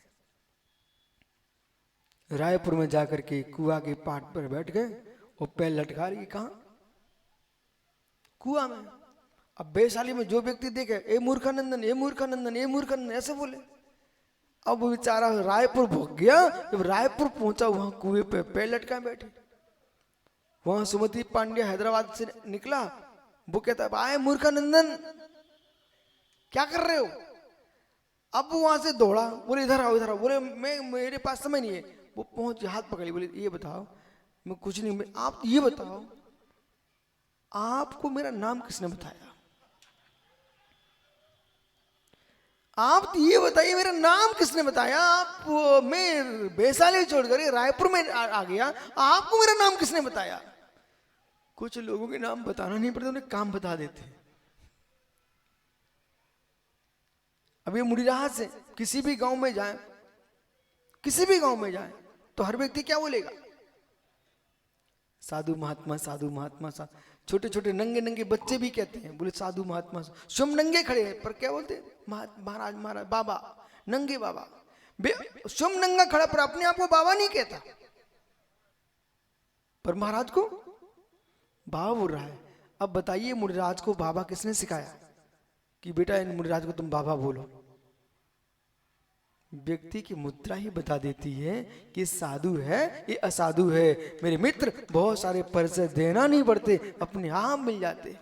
रायपुर में जाकर के कुआ के पाट पर बैठ गए और पैर लटका रही, कहां कुआ में। अब वैशाली में जो व्यक्ति देखे ए मूर्खानंदन, ए मूर्खानंदन, ए मूर्खानंदन ऐसे बोले। अब वो बेचारा रायपुर भग गया। जब रायपुर पहुंचा वहां कुएं पे पैर लटकाए बैठे। वहां सुमति पांड्या हैदराबाद से निकला, वो कहता है आए मूर्खानंदन क्या कर रहे हो। अब वो वहां से दौड़ा, बोले इधर आओ इधर आओ। बोले मैं मेरे पास समय नहीं है। वो पहुंच हाथ पकड़ी, बोले ये बताओ, मैं कुछ नहीं, आप ये बताओ आपको मेरा नाम किसने बताया। आप ये बताइए मेरा नाम किसने बताया। आप मैं वैशाली छोड़कर रायपुर में आ गया, आपको मेरा नाम किसने बताया। कुछ लोगों के नाम बताना नहीं पड़ता, उन्हें काम बता देते। अब ये मुड़िराज से किसी भी गांव में जाए, किसी भी गांव में जाए तो हर व्यक्ति क्या बोलेगा, साधु महात्मा साधु महात्मा साधु। छोटे छोटे नंगे नंगे बच्चे भी कहते हैं, बोले साधु महात्मा। स्वयं नंगे खड़े हैं पर क्या बोलते हैं, महाराज महाराज बाबा, नंगे बाबा। स्वयं नंगा खड़ा पर अपने आप को बाबा नहीं कहता, पर महाराज को बाबा बोल रहा है। अब बताइए मुड़िराज को बाबा किसने सिखाया कि बेटा इन मुड़िराज को तुम बाबा बोलो। व्यक्ति की मुद्रा ही बता देती है कि साधु है ये असाधु है। मेरे मित्र बहुत सारे परिचय देना नहीं पड़ते, अपने आप मिल जाते हैं,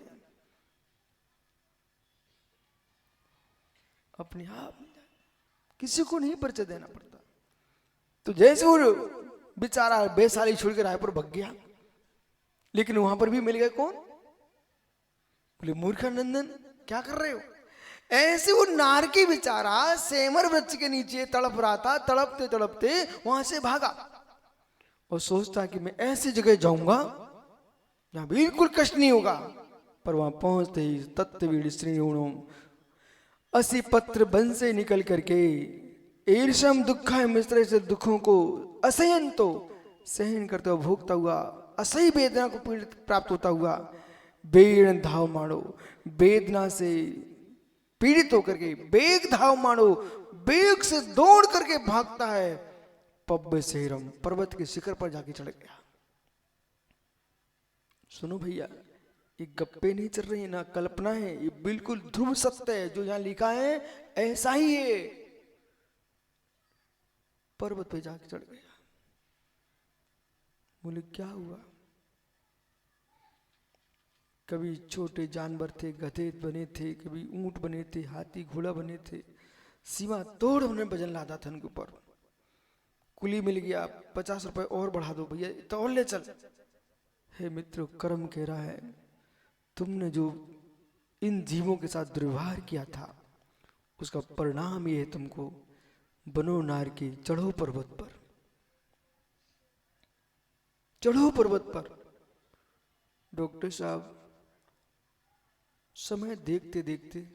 अपने आप मिल जाते, किसी को नहीं परिचय देना पड़ता। तो जैसे वो बेचारा वैशाली छोड़ के रायपुर भग गया, लेकिन वहां पर भी मिल गए कौन, बोले मूर्खानंदन क्या कर रहे हो। ऐसे वो नारकी बेचारा सेमर वृक्ष के नीचे तड़प रहा था, तड़पते तड़पते वहां से भागा और सोचता कि मैं ऐसी जगह जाऊंगा जहां बिल्कुल कष्ट नहीं होगा। पर वहां पहुंचते ही तत्वीड़ श्रीणों असी पत्र बन से निकल करके ईर्षम दुखा मिश्र से दुखों को असहन तो सहन करते हुआ भोगता हुआ, असही वेदना को पीड़ित प्राप्त होता हुआ बेड़ धाव मारो, वेदना से पीड़ित होकर के बेग धाव मारो, बेग से दौड़ करके भागता है पब्बे सेरम, पर्वत के शिखर पर जाके चढ़ गया। सुनो भैया, ये गप्पे नहीं चल रही है ना कल्पना है, ये बिल्कुल ध्रुव सत्य है। जो यहां लिखा है ऐसा ही है। पर्वत पे जाके चढ़ गया। बोले क्या हुआ। कभी छोटे जानवर थे, गधे बने थे, कभी ऊंट बने थे, हाथी घोड़ा बने थे, सीमा तोड़ उन्हें वजन लादा था उनके ऊपर। कुली मिल गया, 50 रुपए और बढ़ा दो भैया, तो और ले चल। हे मित्र, कर्म कह रहा है तुमने जो इन जीवों के साथ दुर्व्यवहार किया था उसका परिणाम ये है, तुमको बनो नार के चढ़ो पर्वत पर, चढ़ो पर्वत पर। डॉक्टर साहब, समय देखते देखते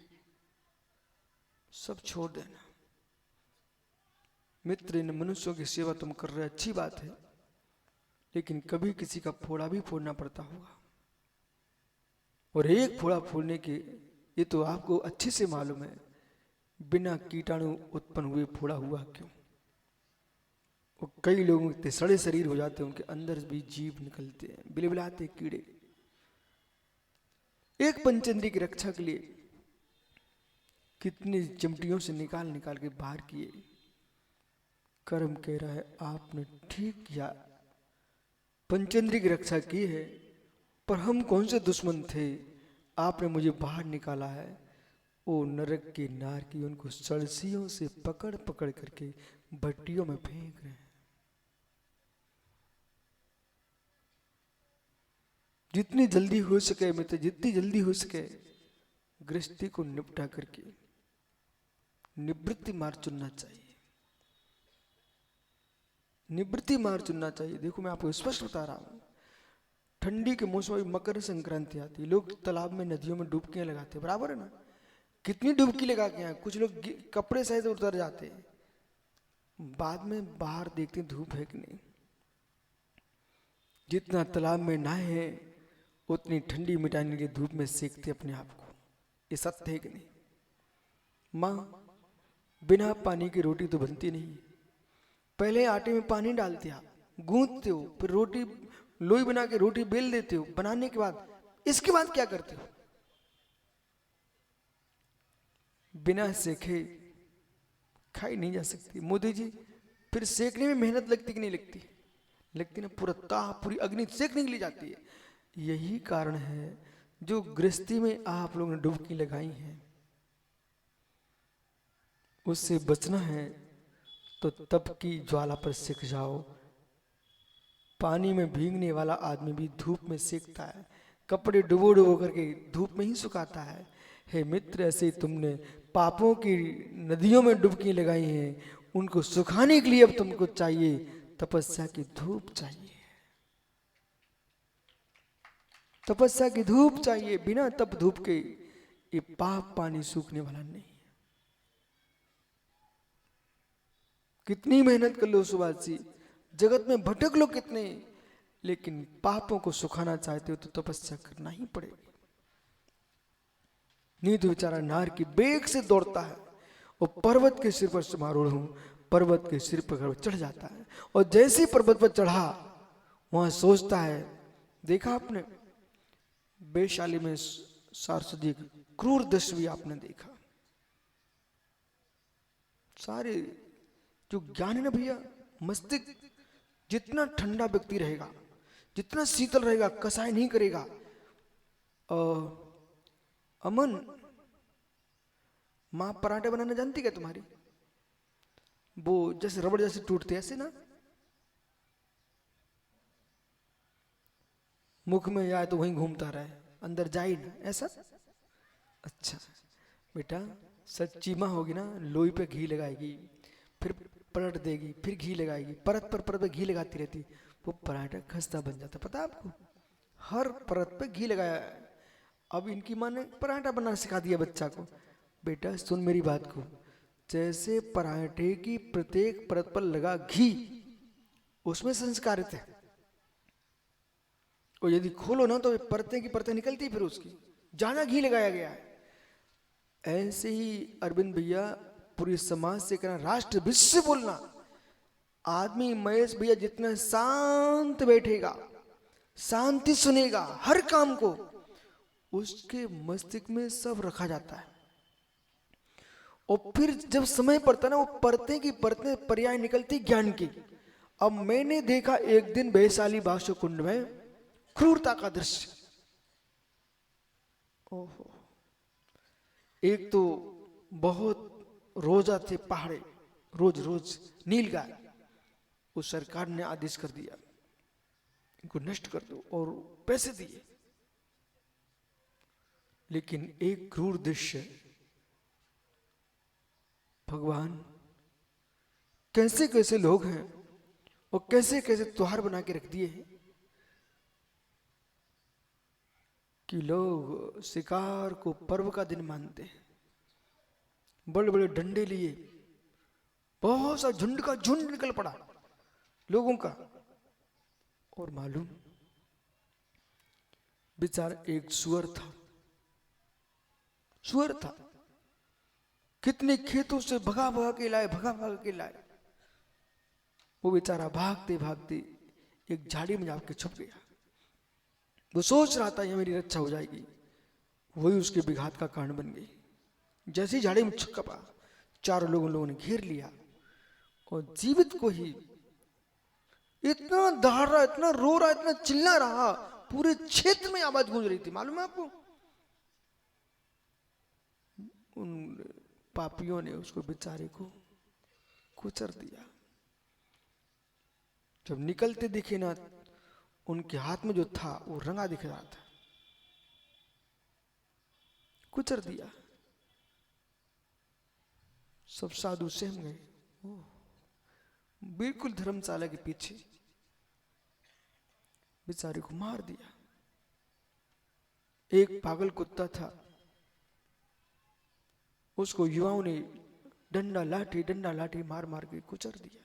सब छोड़ देना। मित्र, इन मनुष्यों की सेवा तुम कर रहे, अच्छी बात है, लेकिन कभी किसी का फोड़ा भी फोड़ना पड़ता होगा, और एक फोड़ा फोड़ने के, ये तो आपको अच्छे से मालूम है, बिना कीटाणु उत्पन्न हुए फोड़ा हुआ क्यों। वो कई लोगों के सड़े शरीर हो जाते हैं, उनके अंदर भी जीव निकलते हैं, बिलबिलाते कीड़े। एक पंचेंद्रिय की रक्षा के लिए कितनी चिमटियों से निकाल निकाल के बाहर किए। कर्म कह रहा है आपने ठीक किया, पंचेंद्रिय की रक्षा की है, पर हम कौन से दुश्मन थे, आपने मुझे बाहर निकाला है। ओ नरक के नार की, उनको सड़सियों से पकड़ पकड़ करके भट्टियों में फेंक रहे हैं। जितनी जल्दी हो सके मित्र, जितनी जल्दी हो सके गृहस्थी को निपटा करके निवृत्ति मार्ग चुनना चाहिए, निवृत्ति मार्ग चुनना चाहिए। देखो मैं आपको स्पष्ट बता रहा हूं, ठंडी के मौसम में मकर संक्रांति आती है, लोग तालाब में नदियों में डुबकियां लगाते हैं, बराबर है ना। कितनी डुबकी लगा के आए, कुछ लोग कपड़े सहित उतर जाते हैं, बाद में बाहर देखते हैं धूप है कि नहीं। जितना तालाब में नहाए हैं उतनी ठंडी मिटाने के धूप में सेकते अपने आप को, ये सत्य है कि नहीं। माँ, बिना पानी की रोटी तो बनती नहीं। पहले आटे में पानी डालते हो, गूंथते हो, फिर रोटी लोई बना के रोटी बेल देते हो, बनाने के बाद इसके बाद क्या करते हो, बिना सेके खाई नहीं जा सकती। मोदी जी, फिर सेकने में मेहनत लगती कि नहीं लगती, लगती ना, पूरा ताप, पूरी अग्नि सेकने के लिए जाती है। यही कारण है जो गृहस्थी में आप लोगों ने डुबकी लगाई है, उससे बचना है तो तप की ज्वाला पर सिक जाओ। पानी में भीगने वाला आदमी भी धूप में सेकता है, कपड़े डुबो डुबो करके धूप में ही सुखाता है। हे मित्र, ऐसे तुमने पापों की नदियों में डुबकी लगाई हैं, उनको सुखाने के लिए अब तुमको चाहिए तपस्या की धूप चाहिए, तपस्या की धूप चाहिए। बिना तप धूप के ये पाप पानी सूखने वाला नहीं। कितनी मेहनत कर लो सुभाषी, जगत में भटक लो कितने, लेकिन पापों को सुखाना चाहते हो तो तपस्या करना ही पड़ेगी। नहीं तो बेचारा नार की बेग से दौड़ता है और पर्वत के सिर पर समारूढ़ हूं, पर्वत के सिर पर चढ़ जाता है, और जैसे ही पर्वत पर चढ़ा वहां सोचता है, देखा आपने वैशाली में सारस्वती क्रूर दृश्य भी आपने देखा। सारे जो ज्ञान है ना भैया, मस्तिष्क जितना ठंडा व्यक्ति रहेगा, जितना शीतल रहेगा, कसाय नहीं करेगा। अमन, माँ पराठे बनाना जानती क्या तुम्हारी? वो जैसे रबड़ जैसे टूटते ऐसे ना, मुख में जाए तो वहीं घूमता रहे, अंदर जाए ना, ऐसा। अच्छा बेटा, सच्ची माँ होगी ना, लोई पे घी लगाएगी, फिर पलट देगी, फिर घी लगाएगी, परत पर परत पे घी लगाती रहती, वो पराठा खस्ता बन जाता। पता है आपको, हर परत पे घी लगाया। अब इनकी माँ ने पराठा बनाना सिखा दिया बच्चा को। बेटा सुन मेरी बात को, जैसे पराठे की प्रत्येक परत पर लगा घी, उसमें संस्कारित है, और यदि खोलो ना तो परतें की परतें निकलती फिर उसकी, ज्यादा घी लगाया गया है। ऐसे ही अरविंद भैया पूरी समाज से कहना, राष्ट्र विश्व से बोलना, आदमी महेश भैया जितना शांत बैठेगा, शांति सुनेगा हर काम को, उसके मस्तिष्क में सब रखा जाता है, और फिर जब समय पड़ता ना, वो परतें की परतें पर्याय निकलती ज्ञान की। अब मैंने देखा एक दिन वैशाली बासु कुंड में क्रूरता का दृश्य। ओहो, एक तो बहुत रोजा थे पहाड़े, रोज रोज नीलगाय, उस सरकार ने आदेश कर दिया इनको नष्ट कर दो और पैसे दिए। लेकिन एक क्रूर दृश्य, भगवान कैसे कैसे लोग हैं और कैसे कैसे त्योहार बना के रख दिए हैं कि लोग शिकार को पर्व का दिन मानते हैं। बड़े बड़े डंडे लिए बहुत सा झुंड का झुंड निकल पड़ा लोगों का। और मालूम बेचारा एक सुअर था, सुअर था, कितने खेतों से भगा भगा के लाए, भगा भगा के लाए। वो बेचारा भागते भागते एक झाड़ी में जाके छुप गया। वो सोच रहा था ये मेरी रक्षा हो जाएगी, वही उसके विघात का कारण बन गई। जैसे ही झाड़ी में छुपा, चारों लोगों ने घेर लिया और जीवित को ही इतना दहाड़ रहा, इतना रो रहा, इतना चिल्ला रहा, पूरे क्षेत्र में आवाज गूंज रही थी। मालूम है आपको? उन पापियों ने उसको बेचारे को कुचल दिया। जब निकलते दिखे ना, उनके हाथ में जो था वो रंगा दिख रहा था, कुचल दिया। सब साधु सहम गए। बिल्कुल धर्मशाला के पीछे बेचारे को मार दिया। एक पागल कुत्ता था, उसको युवाओं ने डंडा लाठी मार मार के कुचल दिया।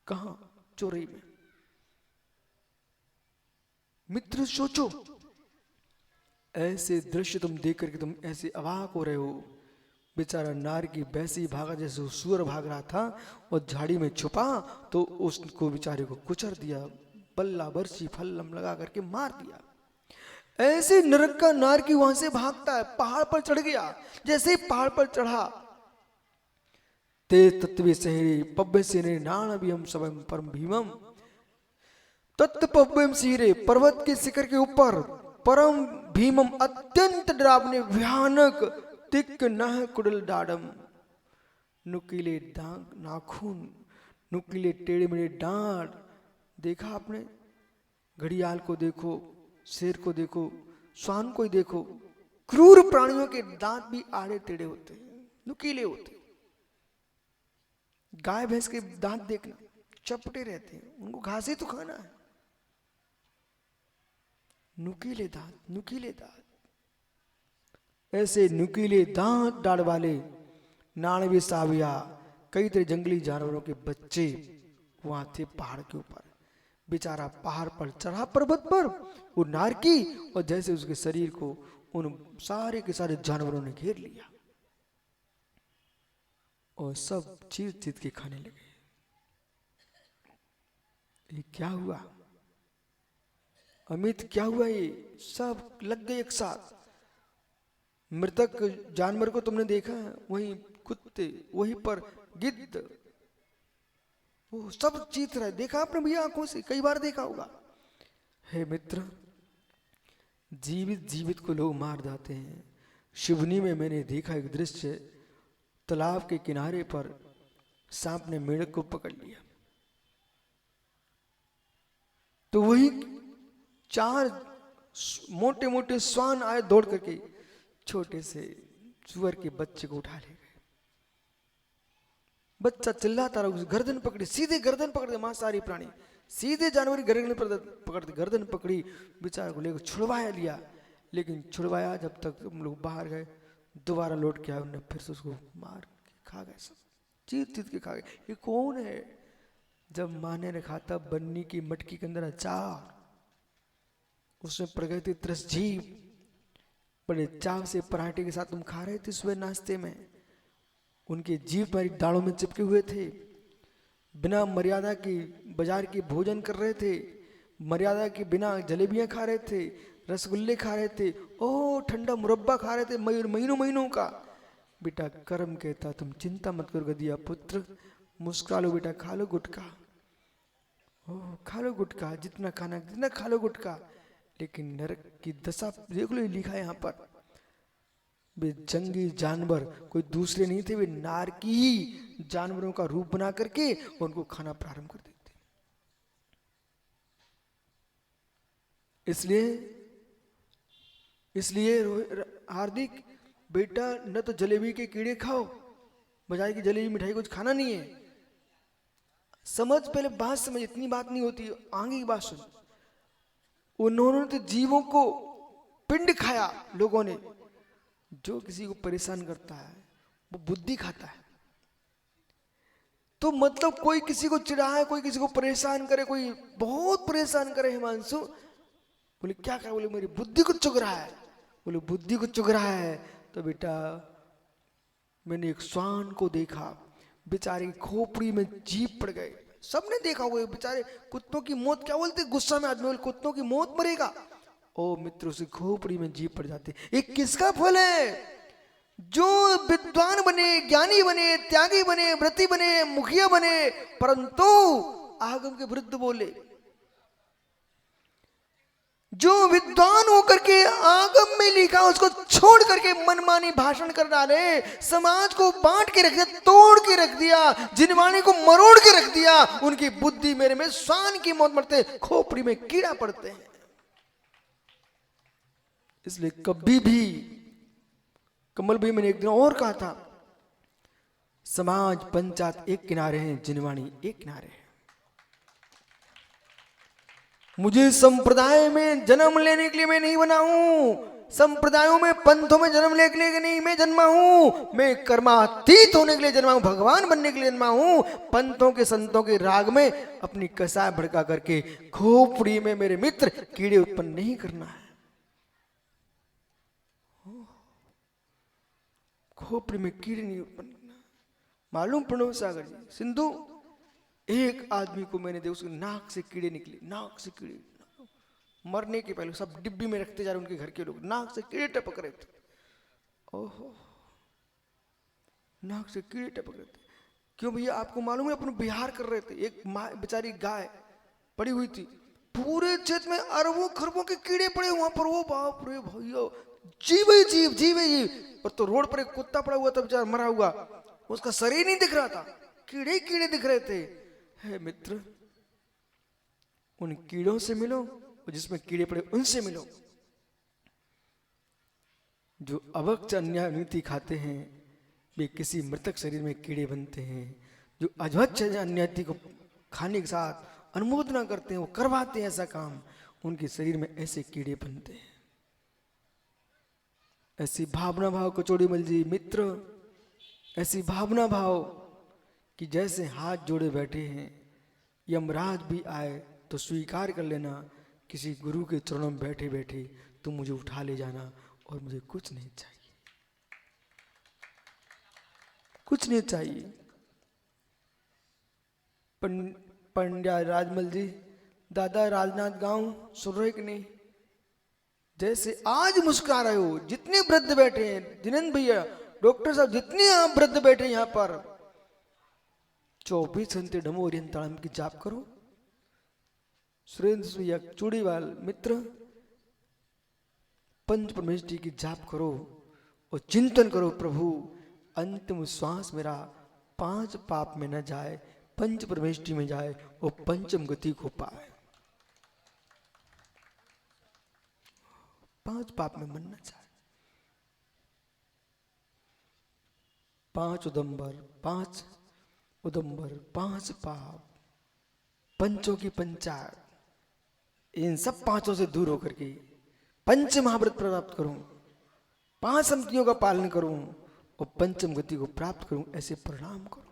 कहां? चोरी में। मित्र सोचो, ऐसे दृश्य तुम देख करके तुम ऐसे अवाक हो रहे हो। बेचारा नार की वैसे ही भागा जैसे वो सूअर भाग रहा था और झाड़ी में छुपा तो उसको बेचारे को कुचल दिया, बल्ला बरसी फल्लम लगा करके मार दिया। ऐसे नरक का नार की वहां से भागता है, पहाड़ पर चढ़ गया। जैसे ही पहाड़ पर चढ़ा, ते तत्वे सहरे पब्बे सेने नाण भी हम सब परम भीमम, तत्व पब्बेम सीरे, पर्वत के शिखर के ऊपर परम भीमम, अत्यंत डरावने भयानक, तिक नह कुडल डाडम, नुकीले नाखून, नुकीले टेढ़े मेढ़े डांट। देखा आपने? घड़ियाल को देखो, शेर को देखो, श्वान को ही देखो, क्रूर प्राणियों के दांत भी आड़े टेढ़े होते हैं, नुकीले होते हैं। गाय भैंस के दांत देखना, चपटे रहते हैं, उनको घास ही तो खाना है। नुकीले दांत, नुकीले दांत। ऐसे नुकीले दांत डाल वाले नाणवी साविया, कई तरह जंगली जानवरों के बच्चे वहां थे पहाड़ के ऊपर। बेचारा पहाड़ पर चढ़ा, पर्वत पर, वो नारकी, और जैसे उसके शरीर को उन सारे के सारे जानवरों ने घेर लिया और सब चीर चीर के खाने लगे। ये क्या हुआ अमित? क्या हुआ? ये सब लग गए एक साथ। मृतक जानवर को तुमने देखा है, वही कुत्ते, वही पर गिद्ध, वो सब चीत रहा है। देखा आपने भैया आंखों से? कई बार देखा होगा। हे मित्र, जीवित जीवित को लोग मार जाते हैं। शिवनी में मैंने देखा एक दृश्य, तालाब के किनारे पर सांप ने मेढक को पकड़ लिया, तो वही 4 मोटे मोटे श्वान आए दौड़ करके छोटे से सुअर के बच्चे को उठा ले गए। बच्चा चिल्लाता रहा, उस गर्दन पकड़ी, सीधे गर्दन पकड़ दे। मांसाहारी प्राणी सीधे जानवर की गर्दन पकड़ दी, गर्दन पकड़ी, बेचारे को लेकर छुड़वाया लिया। लेकिन छुड़वाया जब तक हम लोग बाहर गए, दोबारा लौट के आए, उन्होंने फिर से उसको मार के खा गए, सब चीर चीर के खा गए। ये कौन है? जब माँ ने रखा था बन्नी की मटकी के अंदर अचार, उसमें पड़ गए थे 30 जीव, बड़े चाव से पराठे के साथ तुम खा रहे थे सुबह नाश्ते में, उनके जीव तुम्हारी दाढ़ों में चिपके हुए थे। बिना मर्यादा की बाजार की भोजन कर रहे थे, मर्यादा के बिना जलेबियां खा रहे थे, रसगुल्ले खा रहे थे, ओ ठंडा मुरब्बा खा रहे थे महीनों महीनों का। बेटा कर्म कहता तुम चिंता मत करो गदिया पुत्र, मुस्कुरा लो बेटा, खा लो गुटखा, ओ खा लो गुटखा, जितना खाना जितना खा लो गुटखा। लेकिन नरक की दशा देख लो, लिखा है यहाँ पर, वे जंगली जानवर कोई दूसरे नहीं थे, वे नारकी ही जानवरों का रूप बना करके उनको खाना प्रारंभ कर देते। इसलिए हार्दिक बेटा, न तो जलेबी के कीड़े खाओ, बाजार की जलेबी मिठाई कुछ खाना नहीं है। समझ, पहले बात समझ, इतनी बात नहीं होती, आगे की बात सुन। उन्होंने तो जीवों को पिंड खाया लोगों ने। जो किसी को परेशान करता है वो बुद्धि खाता है। तो मतलब कोई किसी को चिढ़ाए, कोई किसी को परेशान करे, कोई बहुत परेशान करे हिमांशु, बोले क्या कहा, बोले मेरी बुद्धि को चुग रहा है। बोले बुद्धि को चुग रहा है तो बेटा मैंने एक श्वान को देखा, बेचारे की खोपड़ी में जीभ पड़ गए। सबने देखा हुआ, बेचारे कुत्तों की मौत, क्या बोलते गुस्सा में आदमी बोले कुत्तों की मौत मरेगा। ओ मित्र, उसे खोपड़ी में जीभ पड़ जाती। ये किसका फल है? जो विद्वान बने, ज्ञानी बने, त्यागी बने, व्रती बने, मुखिया बने, परंतु आगम के विरुद्ध बोले। जो विद्वान होकर के आगम में लिखा उसको छोड़ करके मनमानी भाषण कर डाले, समाज को बांट के रख दिया, तोड़ के रख दिया, जिनवाणी को मरोड़ के रख दिया, उनकी बुद्धि मेरे में श्वान की मौत मरते, खोपड़ी में कीड़ा पड़ते हैं। इसलिए कभी भी, कमल भाई मैंने एक दिन और कहा था, समाज पंचायत एक किनारे हैं, जिनवाणी एक किनारे है। मुझे संप्रदाय में जन्म लेने के लिए मैं नहीं बना हूं, संप्रदायों में, पंथों में जन्म लेने के लिए नहीं मैं जन्मा हूं, मैं कर्मातीत होने के लिए जन्मा हूं, भगवान बनने के लिए जन्मा हूं। पंथों के संतों के राग में अपनी कसाय भड़का करके खोपड़ी में मेरे मित्र कीड़े उत्पन्न नहीं करना है। खोपड़ी में कीड़े नहीं उत्पन्न करना। मालूम प्रणव सागर जी, सिंधु, एक आदमी को मैंने देखा, उसके नाक से कीड़े निकले, नाक से कीड़े, मरने के पहले सब डिब्बी में रखते जा रहे उनके घर के लोग, नाक से कीड़े टपक रहे थे। ओहो, नाक से कीड़े टपक रहे थे। क्यों भैया, आपको मालूम है, अपन बिहार कर रहे थे, एक बेचारी गाय पड़ी हुई थी, पूरे क्षेत्र में अरबों खरबों के कीड़े पड़े वहां पर। वो बाप रे भैया, जीव जीव जीव जीव। और तो रोड पर एक कुत्ता पड़ा हुआ था बेचारा मरा हुआ, उसका शरीर नहीं दिख रहा था, कीड़े कीड़े दिख रहे थे। है मित्र, उन कीड़ों से मिलो, और जिसमें कीड़े पड़े उनसे मिलो। जो अवक्ष अन्याय नीति खाते हैं वे किसी मृतक शरीर में कीड़े बनते हैं। जो अजवक्ष अन्याय को खाने के साथ अनुमोदना करते हैं, वो करवाते हैं ऐसा काम, उनके शरीर में ऐसे कीड़े बनते हैं। ऐसी भावना भाव कचौड़ी मल जी मित्र, ऐसी भावना भाव कि जैसे हाथ जोड़े बैठे हैं, यमराज भी आए तो स्वीकार कर लेना, किसी गुरु के चरणों में बैठे बैठे तुम मुझे उठा ले जाना और मुझे कुछ नहीं चाहिए, कुछ नहीं चाहिए। पंड्या राजमल जी, दादा राजनाथ गांव सुन रहे कि नहीं? जैसे आज मुस्कुरा रहे हो, जितने वृद्ध बैठे हैं, जिनेंद्र भैया, डॉक्टर साहब, जितने आप वृद्ध बैठे यहाँ पर, 24 घंटे डमोरी अंतराम की जाप करो। सुरेंद्र भैया चूड़ीवाल मित्र, पंच परमेष्टि की जाप करो और चिंतन करो, प्रभु अंतिम श्वास मेरा 5 पाप में न जाए, पंच परमेष्टि में जाए और पंचम गति को पाए। 5 पाप में मन न जाए। 5 उदंबर 5 पाप, पंचों की पंचायत, इन सब 5 से दूर होकर के पंच महाव्रत प्राप्त करूं, 5 संगतियों का पालन करूं और पंचम गति को प्राप्त करूं, ऐसे प्रणाम करो।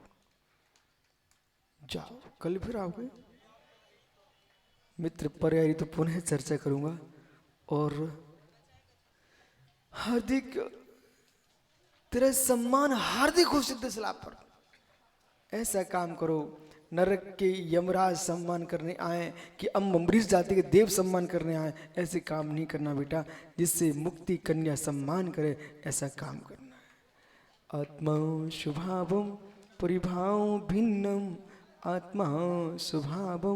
जाओ, कल फिर आओगे मित्र। पर्यायी तो पुनः चर्चा करूंगा। और हार्दिक तेरा सम्मान हार्दिक हो सिद्ध सलाह पर। ऐसा काम करो, नरक के यमराज सम्मान करने आए कि अम्बरीश जाति के देव सम्मान करने आए, ऐसे काम नहीं करना बेटा। जिससे मुक्ति कन्या सम्मान करे, ऐसा काम करना है। आत्मा शुभावम परिभाव भिन्नम, आत्मा स्वभावम